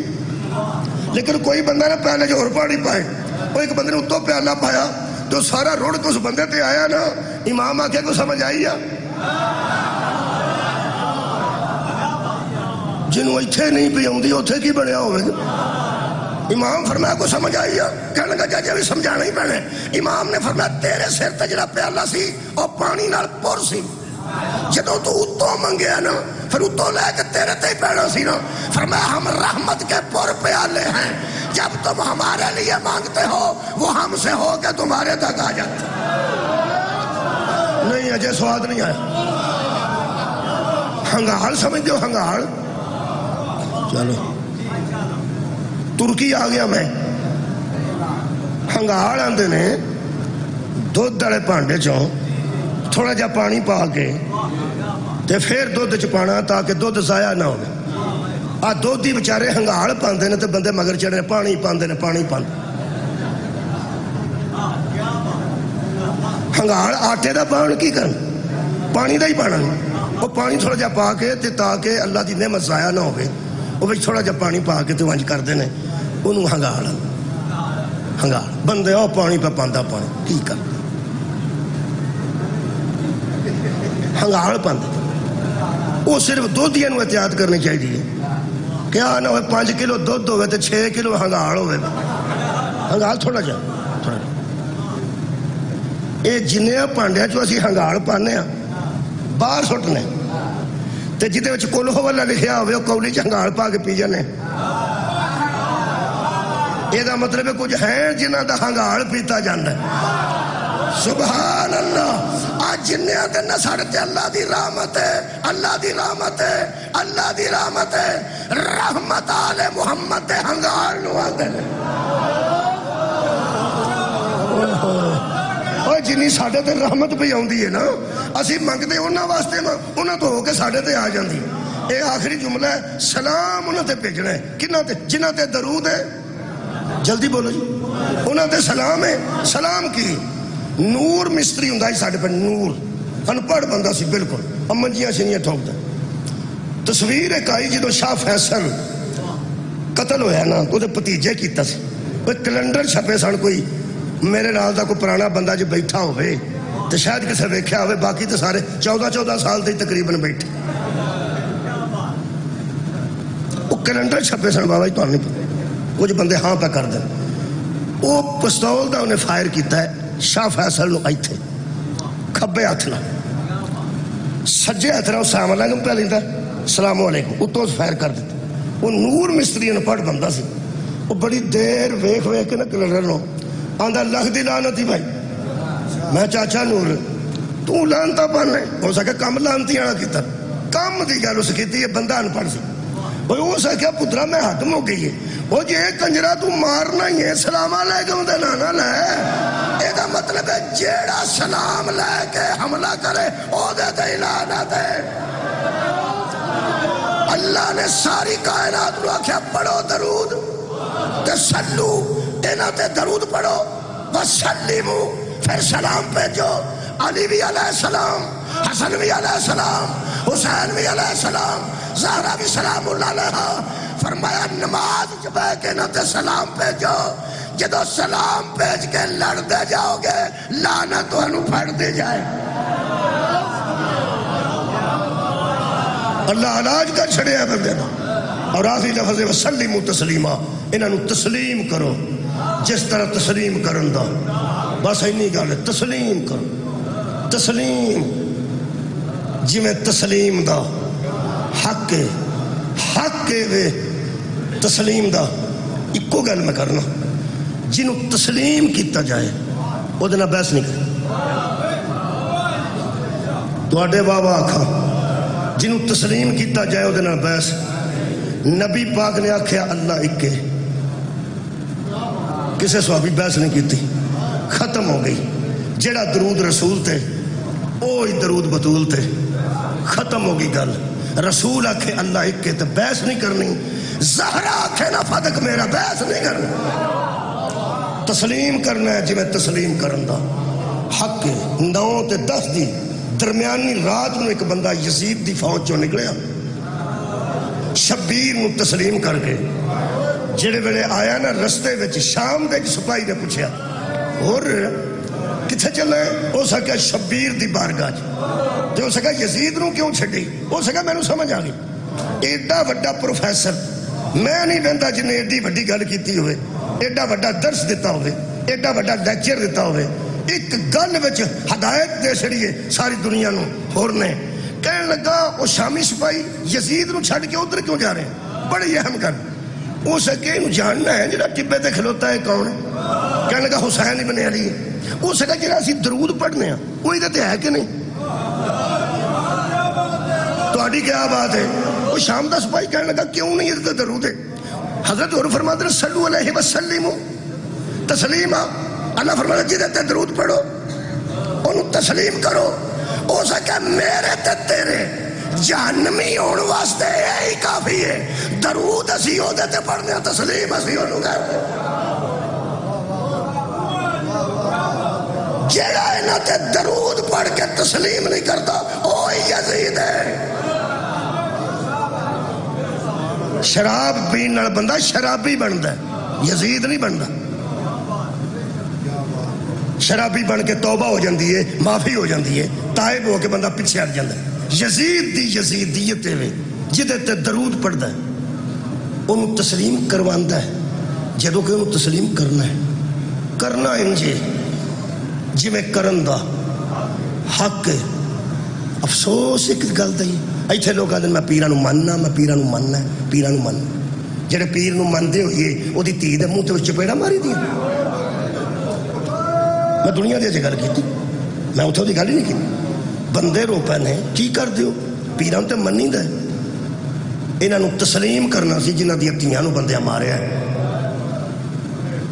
لیکن کوئی بندہ نہ پہلے جو اور پانی پائے وہ ایک بندے نے اتوں پیالہ پایا تو سارا روڑ کے اس بندے تے آیا نا امام آکے کو سمجھ آئی ہے جنہوں اتھے نہیں پی ہوندی اتھے کی بڑھیا ہوئے امام فرمایا کو سمجھ آئی ہے کہنے لگا جاجے بھی سمجھانا ہی پہنے امام نے فرمایا تیرے سر تے جڑا پیالہ سی اور پانی نال پور سی جدوں تو اتوں منگیا نا پھر اتوں لے کے تیرے تے ہی پینا سی نا فرمایا ہم رحمت کے پور پیالے ہیں جب تم ہمارے لیے مانگتے ہو وہ ہم سے ہو کے تمہارے تک آ جاتے نہیں اجے سواد نہیں آیا ہنگال سمجھ دیو ہنگال چلو ترکی آ گیا میں ہنگال آندے نے دودھ دڑے پانڈے چوں تھوڑا جا پانی پا کے تے پھر دودھ چپانا تاکہ دودھ ضائع نہ ہوئے آ دودھ دی بچارے ہنگال پاندے نے تے بندے مگر چڑھے پانی پاندے نے پانی پاندے ہنگال آٹے دا پان کی کرن پانی دا ہی پانا وہ پانی تھوڑا جا پا کے تے تاکہ اللہ دی نعمت ضائع نہ ہوئے وہ بھئی تھوڑا جا پانی پا کے تے وانج کر دینے انہوں ہنگال بندے او پانی پہ پاندہ پانی کی کر ہنگال پاندے وہ صرف دودھ دیا نو احتیاط کرنی چاہیے کیا نہ ہوئے 5 کلو دودھ ہوئے تے 6 کلو ہنگال ہوئے ہنگال تھوڑا جا اے جنہیں پانڈیا چو اسی ہنگال پانے ہیں باہر سٹنے تے جیتے وچ کلو والا لکھیا ہوئے کولی چ ہنگال پا کے پی جانے یہ دا مطلب ہے کچھ ہیں جنہ دا ہنگال پیتا جاندہ ہے سبحان اللہ آج جنہیں دن ساڑھتے اللہ دی رحمت ہے اللہ دی رحمت ہے اللہ دی رحمت ہے رحمت آل محمد ہنگال نو آدھے اور جنہی ساڑھے تے رحمت پہ آؤندی ہے نا اسی منگ دے انہاں واسطے نا انہاں تو ہو کے ساڑھے تے آ جاندی اے آخری جملہ ہے سلام انہاں تے بھیجنا ہے کنہاں تے جنہ تے درود ہے جلدی بولو جی انہاں تے سلام ہے سلام کی نور مستری ہوں دائی ساڑھے پر نور انپڑھ بندہ سی بالکل امن جیاں سے نہیں ٹھوک دا تصویر ایک آئی جدو شاہ فیصل قتل ہویا نا تو دے پتیجے کیتا سی کوئی کیلنڈر چھپے سن کوئی میرے نال دا کوئی پرانا بندہ جو بیٹھا ہوئے تو شاید کسے بیکھیا ہوئے باقی تو سارے 14 سال تے تقریباً بیٹھے وہ کیلنڈر چھپے سن بابا جی تو نہیں پتا کچھ بندے ہاں پہ کر دیں وہ پستول دا انہیں فائر کیتا ہے شاہ فیصل نو آئی تھے کھبے ہاتھ نہ سجے ہاتھ نہ السلام علیکم پہ لیندہ السلام علیکم اتوں فائر کر دیتا وہ نور مستری نے پڑھ بندہ سی وہ بڑی دیر ویکھ کے نا کلر نو آندہ لکھ دی لانتی بھائی میں چاچا نور تو لانتا پانے ہو سکے کم لانتی آنا کیتا کم دی گل اس کیتی یہ بندہ ان پڑھ سی وہ سکیا پترا میں حتم ہو گئی ہے وہ جی کنجرا تو مارنا ہی ہے سلام علیکم دے نانا لے یہ دا مطلب ہے جیڑا سلام لے کے حملہ کرے او دے دے لعنت ہے اللہ نے ساری کائنات نو آکھیا پڑھو درود تے سلو انہاں تے درود پڑھو وسلمو پھر سلام پہنچو علی بھی علیہ السلام حسن بھی علیہ السلام حسین بھی علیہ السلام زہرہ بھی سلام اللہ علیہ فرمایا نماز جب ہے کہ نہ تے سلام پہنچو جدو سلام پہنچ کے لڑ دے جاؤ گے لعنت تو انہوں پھڑ دے جائے اللہ علاج کا چھڑے ہے بندے نا اور آخری لفظ وسلمو تسلیما انہوں تسلیم کرو جس طرح تسلیم کرن دا بس اینی گل ہے تسلیم کرو تسلیم جی میں تسلیم دا حق وے تسلیم دا ایکو گل میں کرنا جنہوں تسلیم کیتا جائے وہ دینا بحث نہیں کرے تو آڈے بابا آکھا جنہوں تسلیم کیتا جائے وہ دینا بحث نبی پاک نے آکھیا اللہ اکے کسے صحابی بحث نہیں کیتی، ختم ہو گئی. جڑا درود رسول تے اوہی درود بطول تے، ختم ہو گئی گل. رسول آکھے اللہ ایک کے تے بحث نہیں کرنی، زہرا آکھے نا فدق میرا بحث نہیں کرنا. تسلیم کرنا ہے جی میں تسلیم کرن دا حق ہے. 9 تے 10 دی درمیانی رات نو ایک بندہ یزید دی فوج چوں نکلیا، شبیر نو تسلیم کر کے. جڑے ویلے آیا نا رستے وچ شام دے سپاہی نے پوچھیا اور کتھے چلے؟ ہو سکا شبیر دی بارگاہ جو ہو سکا یزید نو کیوں چھڈی؟ ہو سکا میں نو سمجھ آ گئی. ایڈا وڈا پروفیسر میں نہیں ویندا جن نے ایڈی وڈی گل کیتی ہوئے، ایڈا وڈا درس دیتا ہوئے، ایڈا وڈا لیکچر دیتا ہوئے، ایک گل وچ ہدایت دے چھڑیے ساری دنیا نو. ہور نے کہنے لگا وہ شامی سپاہی یزید نو چھڈ کے ادھر کیوں جا رہے ہیں؟ بڑی اہم گل. اس کے جاننا ہے جڑا ٹبے تے کھلوتا ہے کون ہے؟ کہنے لگا حسین ابن علی ہے. اس کا جڑا اسی درود پڑھنے ہیں وہی تے ہے کہ نہیں؟ تہاڈی کیا بات ہے؟ وہ شام دا سپاہی کہنے لگا کیوں نہیں یہ درود ہے؟ حضرت اور فرماتے ہیں صلو علیہ وسلموا تسلیما. اللہ فرماتا ہے جدے تے درود پڑھو انہوں تسلیم کرو. ہو سکے میرے تے تیرے جہنمی ہون واسطے یہی کافی ہے. درود اسی ہو دیتے پڑھنے ہیں، تسلیم اسی ہونوں کرتے. جیڑا انہاں تے درود پڑھ کے تسلیم نہیں کرتا وہی یزید ہے. شراب پین نال بندہ شرابی بنتا ہے، یزید نہیں بنتا. شرابی بن کے توبہ ہو جاندی ہے، معافی ہو جاندی ہے، تائب ہو کے بندہ پیچھے ہٹ جاتا ہے. یزید دی یزیدیت ہے جدے تے درود پڑھتا ہے انہوں تسلیم کرواندا ہے. جدوں کہ انہوں تسلیم کرنا ہے، کرنا انجے جی میں کرن دا حق ہے. افسوس ایک گل دا ہی ایتھے لوگ آدھے میں پیراں نو مننا، میں پیراں نو مننا ہے، پیراں نو مننا. جڑے پیر نو مندے ہوئیے وہ دی دھی دے منہ تے چپیڑا ماری دیا. میں دنیا دے گل کیتی، میں اتھوں دی گل ہی نہیں کی. بندے رو پے نے کی کر دیو؟ پیراں تے منی دے. انہاں نو تسلیم کرنا سی جنہاں دی تھیاں نو بندے ماریا ہے.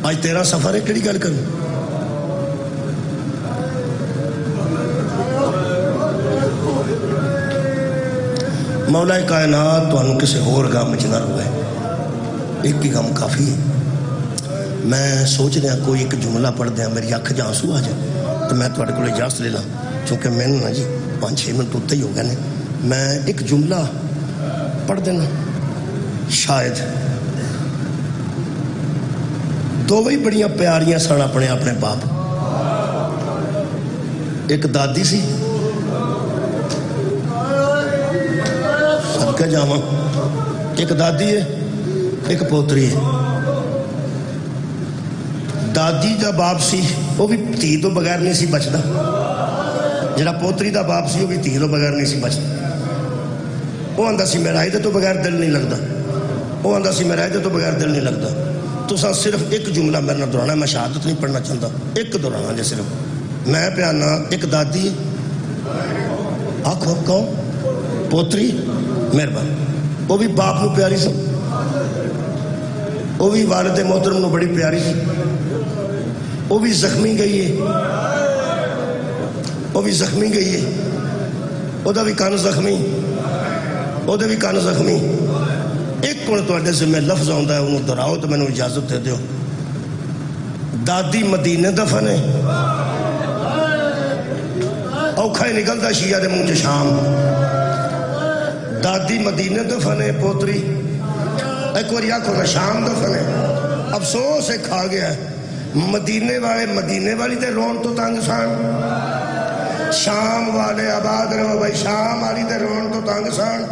اج 13 سفر ہے، کیڑی گل کرنی؟ مولا کائنات تو انہوں کسے اور غم وچ نہ روئے، ایک ہی غم کافی ہے. میں سوچ رہا کوئی ایک جملہ پڑھ دیا میری اکھ جا آنسو آ جائے تو میں تھوڑے کو اجازت لے لاں، چونکہ میں نا جی 5-6 منٹ اتنے ہی ہو گئے نے. میں ایک جملہ پڑھ دینا شاید. دو ہی بڑیاں پیاریاں سن اپنے اپنے باپ. ایک دادی سی صدقہ جاواں، ایک دادی ہے ایک پوتری ہے. دادی دا باپ سی وہ بھی دھی تو بغیر نہیں سی بچتا، جڑا پوتری دا باپ سی وہ بھی دھی تو بغیر نہیں سی بچتا. وہ آندا سی میرا ایدے تو بغیر دل نہیں لگتا، وہ آندا سی میرا ایدے تو بغیر دل نہیں لگتا. تو صرف ایک جملہ میرے نال دہرانا، میں شہادت نہیں پڑھنا چاہتا، ایک دہرانا جی صرف. میں پیانا ایک دادی آکھو کون؟ پوتری. مہربان. وہ بھی باپ نو پیاری سی، وہ بھی والد محترم نو بڑی پیاری سی. وہ بھی زخمی گئی ہے، وہ بھی زخمی گئی ہے، وہ دا بھی کان زخمی، وہ دا بھی کان زخمی. ایک کون تو اڈے سے میں لفظ آندا ہے انہوں دراؤ تو میں نے اجازت دے دیو. دادی مدینے دفن ہے، اوکھا ہی نکلتا شیعہ دے منہ چ شام. دادی مدینے دفن ہے، پوتری ایک بار آکھو نا شام دفن ہے. افسوس ہے کھا گیا ہے. مدینے والے مدینے والی تے رون تو تنگ سان، شام والے آباد رہو بھائی، شام والی تے رون تو تنگ سان.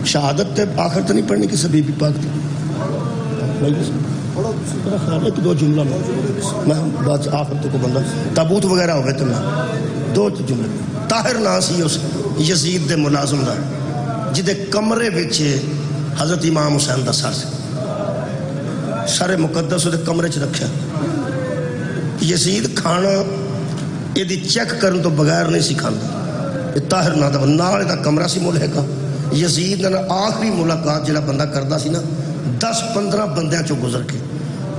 شہادت تے آخر تو نہیں پڑھنی کسی بی بی پاک دی. ایک دو جملہ میں بات آخر تو کو بندہ تابوت وغیرہ ہوئے تو میں 2 جملے. طاہر نا سی اس یزید دے ملازم دا جدے کمرے وچ حضرت امام حسین دا سر سی، سر مقدس دے کمرے چ رکھیا. یزید کھانا یہ چیک کرن تو بغیر نہیں سی کھاندا. طاہر نا دا نال دا کمرہ سی ملحقہ یزید نے آخری ملاقات جڑا بندہ کردا سی نا 10-15 بندیاں چوں گزر کے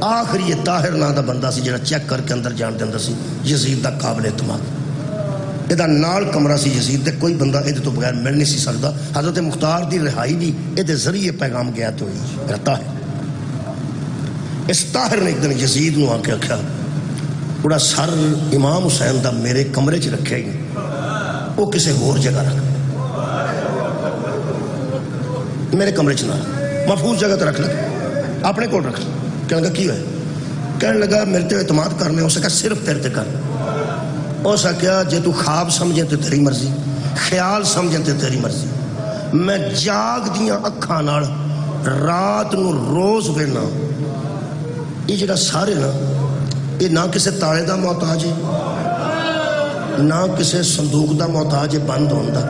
آخری یہ طاہر نا دا بندہ سی جڑا چیک کر کے اندر جان دیندا سی یزید دا قابل اعتماد ادا نال کمرہ سی یزید دے کوئی بندہ اے تو بغیر مل نہیں سی سکدا حضرت مختار دی رہائی بھی اے دے ذریعے پیغام گیا تو ہوئی طاہر اس طاہر نے ایک دن یزید نو آ کے آکھیا بڑا سر امام حسین دا میرے کمرے چ رکھیا ہی وہ کسی اور جگہ رکھ میرے کمرے چ نہ محفوظ جگہ تے رکھ لگ اپنے کول رکھ کہنے لگا کی ہوئے کہنے لگا میرے تے اعتماد کرنے ہو سکا صرف تیرے تے کر ہو سکیا جے تو خواب سمجھے تے تیری مرضی خیال سمجھے تے تیری مرضی میں جاگ دیاں اکھاں نال رات نو روز وینا یہ جڑا سارے نا یہ نہ کسی تالے دا محتاج ہے نہ کسی صندوق دا محتاج ہے بند ہوندا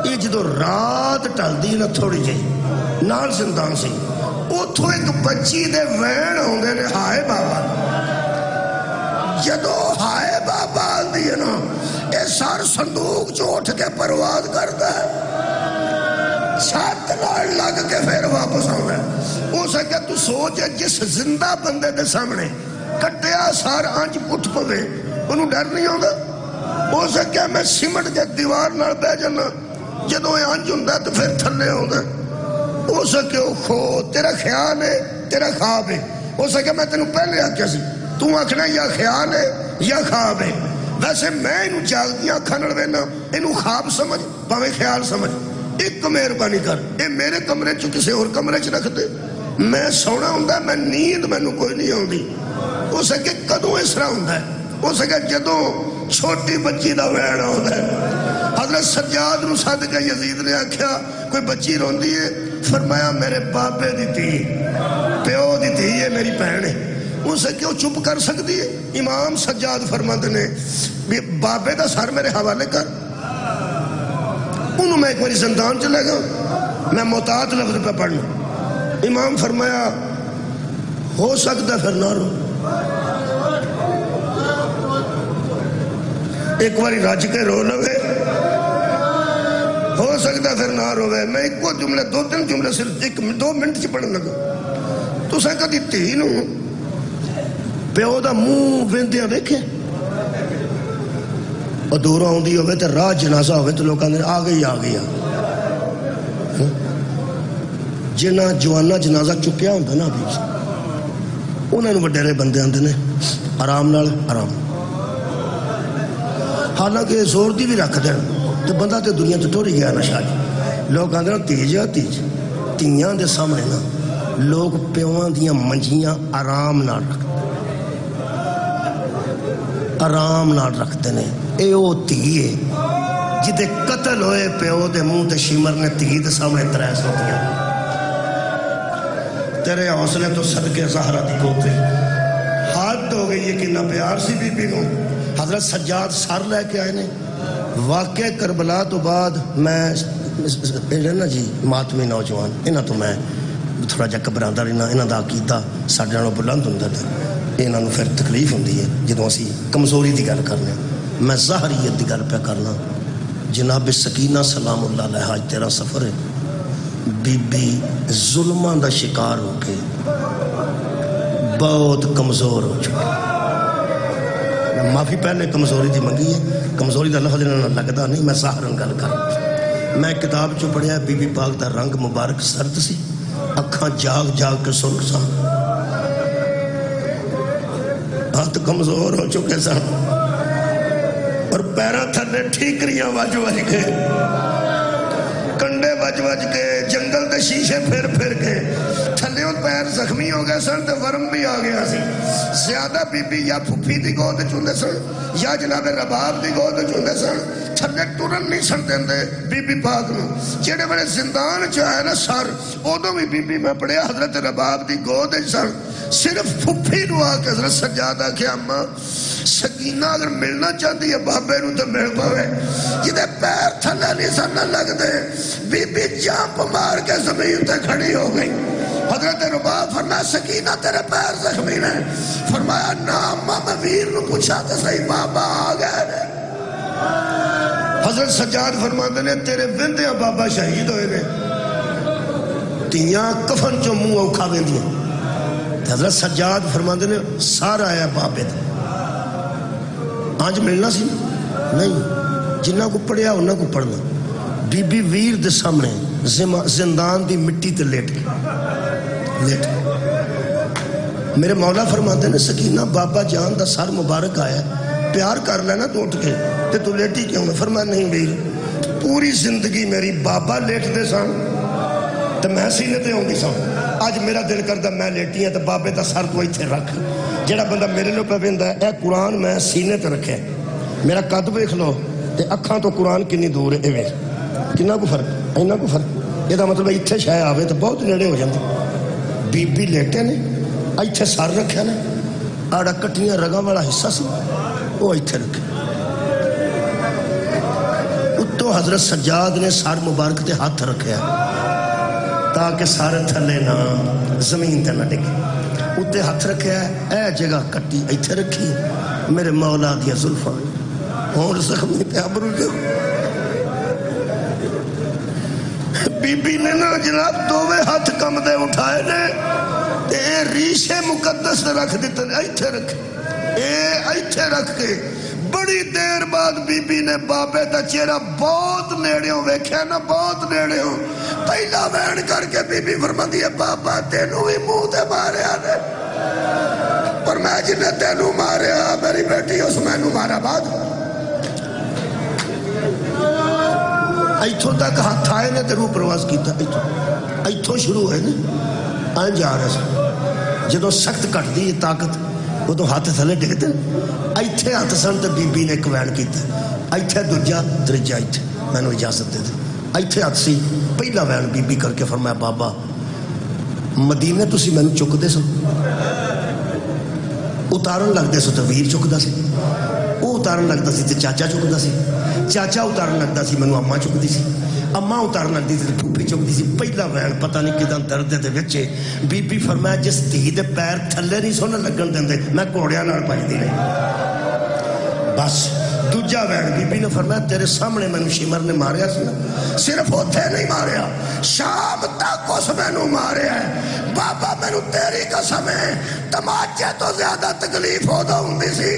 یہ جدو رات ٹلدی نا تھوڑی جہی نال زندان سی اتھوں ایک بچی دے وین ہوندے نے ہائے بابا جدو ہائے بابا آندی ہے نا یہ سار صندوق جو اٹھ کے پرواز کرتا ہے چھت نال لگ کے پھر واپس آنا ہے ہو سکے تو سوچ جس زندہ بندے دے سامنے کٹیا سار آنچ اٹھ پوے انہوں ڈر نہیں ہوگا ہو سکے میں سمٹ کے دیوار نال بہ جانا جدو یہ آنچ ہوندا تو پھر تھلے ہوگا ہو سکے وہ کھو تیرا خیال ہے تیرا خواب ہے ہو سکے میں تینوں پہلے آکھیا سی تو آکھنا یا خیال ہے یا خواب ہے ویسے میں انہوں جاگ دیا کھانڑ وینا انہوں خواب سمجھ پاویں خیال سمجھ ایک مہربانی کر اے میرے کمرے چ کسی اور کمرے چ رکھ دے میں سونا ہوندا میں نیند مینوں کوئی نہیں آندی ہو سکے کدوں اس طرح ہوندا ہے ہو سکے جدوں چھوٹی بچی دا ویڑ ہوندا ہے حضرت سجاد نو سد کے یزید نے آکھیا کوئی بچی روندی ہے فرمایا میرے بابے دی تھی پیو دی تھی ہے میری بہن ہے اسے کیوں چپ کر سکتی ہے امام سجاد فرماتے نے بابے دا سر میرے حوالے کر انہوں میں ایک باری زندان چلے گا میں محتاط لفظ پہ پڑھنا امام فرمایا ہو سکتا پھر نہ رو ایک باری راج کے رو لوے ہو سکتا پھر نہ روے میں ایک کو جملے 2-3 جملے صرف 2 منٹ چ پڑھن لگا تو سا کدی تھی نو پیو دا منہ ویندیاں ویکھے اور دوروں ہوندی ہوئے تے راہ جنازہ ہوئے تو لوگ آ گئی جنہ جوانا جنازہ چکیا ہوندہ نا بھی انہوں نے وڈیرے بندے آندے نے آرام نال آرام حالانکہ زور دی بھی رکھ دیں تو بندہ تے دنیا تو ٹوری گیا نا شاید لوگ آندے نا تیج تیاں دے سامنے نا لوگ پیوان دیاں منجیاں آرام نال رکھ آرام نال رکھتے نے اے او تیئے جدے قتل ہوئے پیو دے منہ تے شیمر نے تیئے دے سامنے 300 دیا تیرے حوصلے تو صدقے زہرہ دی گوتے حد ہو گئی ہے کہ نہ پیار سی بی بی نو حضرت سجاد سر لے کے آئے نے واقع کربلا تو بعد میں نا جی ماتمی نوجوان انہاں تو میں تھوڑا جا گھبراندہ رہنا انہاں دا عقیدہ ساڈے نالوں بلند ہوندا تے انہاں نوں پھر تکلیف ہوندی ہے جدوں اسی کمزوری دی گل کرنے میں ظاہریت دی گل پہ کرنا جناب سکینہ سلام اللہ علیہ آج 13 سفر ہے بی بی ظلماں دا شکار ہو کے بہت کمزور ہو چکا معافی پہلے کمزوری دی منگی ہے کمزوری دا لفظ انہاں لگدا نہیں میں ظاہرن گل کر میں کتاب چو پڑھیا بی بی پاک دا رنگ مبارک سرد سی اکھاں جاگ جاگ کے سرخ سا ہاتھ کمزور ہو چکے سن اور پیرا تھلے ٹھیکریاں وج وج کے کنڈے وج وج کے جنگل دے شیشے پھر پھر کے تھلیوں پیر زخمی ہو گئے سن تے ورم بھی آ گیا سی زیادہ بی بی یا پھپھی دی گود چوندے سن یا جناب رباب دی گود چوندے سن تھلے ٹرن نہیں سن دیندے بی بی پاک نو جڑے بڑے زندان چ آئے نا سر ادوں بھی بی بی میں پڑھیا حضرت رباب دی گود سن صرف پھپھی نو آ کے حضرت سجاد آ کے اماں سکینہ اگر ملنا چاہتی ہے بابے نو تو مل پاوے جدے پیر تھلے نہیں سن لگ دے بی بی جامپ مار کے زمین تے کھڑی ہو گئی حضرت رباب فرمایا سکینہ تیرے پیر زخمی نے فرمایا نا اماں میں ویر نو پوچھا تو صحیح بابا آ گئے حضرت سجاد فرماتے نے تیرے وندیاں بابا شہید ہوئے نے تیاں کفن چو منہ اوکھا ویندیاں. حضرت سجاد فرماتے نے سارا ہے بابے دا آج ملنا سی نہیں جنہ کو پڑھیا انہاں کو پڑھنا. بی بی ویر دے سامنے زندان دی مٹی تے لیٹ میرے مولا فرماتے نے سکینہ بابا جان دا سر مبارک آیا پیار کر لینا تو اٹھ کے تے تو لیٹی کیوں میں فرمایا نہیں ویر پوری زندگی میری بابا لیٹ دے سان تے میں سینے تے ہوں گی سان آج میرا دل کردہ میں لیٹی ہیں تے بابے دا سر تو ایتھے رکھ جڑا بندہ میرے لو پہ ویندا ہے اے قرآن میں سینے تے رکھے میرا قد ویکھ لو تے اکھاں تو قرآن کنی دور ہے ایویں کنہ کو فرق اینا کو فرق یہ دا مطلب ایتھے شاہ آوے تو بہت نیڑے ہو جاندے. بی بی لیٹے نے ایتھے سر رکھے نے آڑا کٹیاں رگاں والا حصہ سی وہ ایتھے رکھے اتو حضرت سجاد نے سر مبارک تے ہاتھ رکھے تاکہ سارے تھلے نہ زمین تے نہ ڈگے اتنے ہاتھ رکھے اے جگہ کٹی ایتھے رکھی میرے مولا دیا زلفاں اور زخمی پہ ابرو جو بی بی نے نا جناب دووے ہاتھ کم دے اٹھائے نے اے ریشے مقدس رکھ دیتے ایتھے رکھے ایتھے رکھ کے بڑی دیر بعد بی بی نے بابے دا چہرہ بہت نیڑیوں ویکھیا نا بہت نیڑیوں پہلا وین کر کے بی بی فرماتی ہے بابا تینوں ہی منہ تے ماریا نے پر میں جنہیں تینوں ماریا میری بیٹی اس میں نو مارا بعد ایتھوں تک ہاتھ آئے نے تے روح پرواز کیتا ایتھوں شروع ہوئے نے آئیں جا رہے سے جدو سخت کٹ دی یہ طاقت وہ تو ہاتھ تھلے ڈگتے ایتھے ہاتھ سن تے بی بی نے ایک وین کیتا ایتھے دوجا درجہ ایتھے میں نے اجازت دے دی ایتھے ہاتھ سی پہلا وین بی بی کر کے فرمایا بابا مدینے تسی میں نے چک دے سو اتارن لگ دے سو تو ویر چک دا سی وہ اتارن لگ دا سی تو چاچا چک دا سی چاچا اتارن لگ دا سی میں نے اماں چک دی سی اماں اتارن لگ دی سی پھوپھی چک دی سی پہلا وین پتہ نہیں کدھاں درد دے وچے بی بی فرمایا جس دھی دے پیر تھلے نہیں سو نہ لگن دیندے میں گھوڑیاں نال بھجدی نہیں بس دوجا وین بی بی نے فرمایا تیرے سامنے میں نے شمر نے ماریا سی نا صرف اوتھے نہیں ماریا شام تک اس میں نے ماریا ہے بابا میں نے تیری قسم ہے تماچے تو زیادہ تکلیف ہو دا ہوندی سی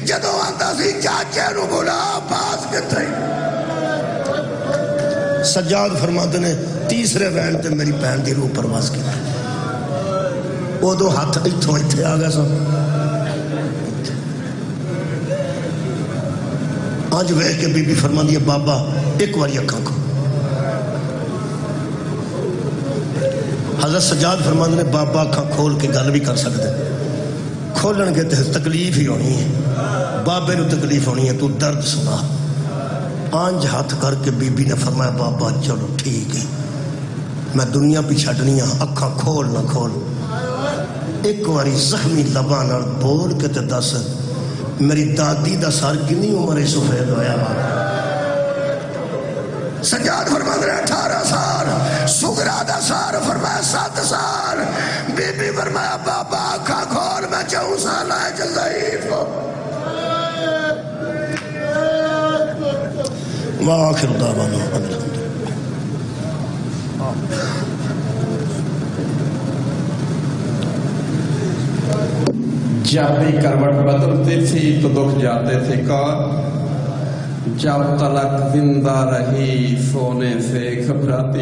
جدو آندا سی چاچے نو بولا باز کتے سجاد فرماتے نے تیسرے وین تے میری بہن دی روح پرواز کی وہ دو ہاتھ ایتھوں ایتھے آ گیا سا آج وہ کہ بی بی فرما دیا بابا ایک واری اکھاں کو حضرت سجاد فرما نے بابا اکھاں کھول کے گل بھی کر سکتے کھولن کے تکلیف ہی ہونی ہے بابے نو تکلیف ہونی ہے تو درد سنا آنج ہاتھ کر کے بی بی نے فرمایا بابا چلو ٹھیک ہے میں دنیا پہ چھڑنی ہاں اکھاں کھول نہ کھول ایک واری زخمی لبان اور بول کے تے دس میری دادی دا سار کنی عمر سفید ہویا سجاد فرمایا 18 سال سگرا دا سار فرمایا 7 سال بی بی فرمایا بابا آنکھا کھول میں 4 سال آئے جو ضعیف ہو وآخر دعوانا الحمدللہ جب بھی کروٹ بدلتی تھی تو دکھ جاتے تھے کون جب تلک زندہ رہی سونے سے گھبراتی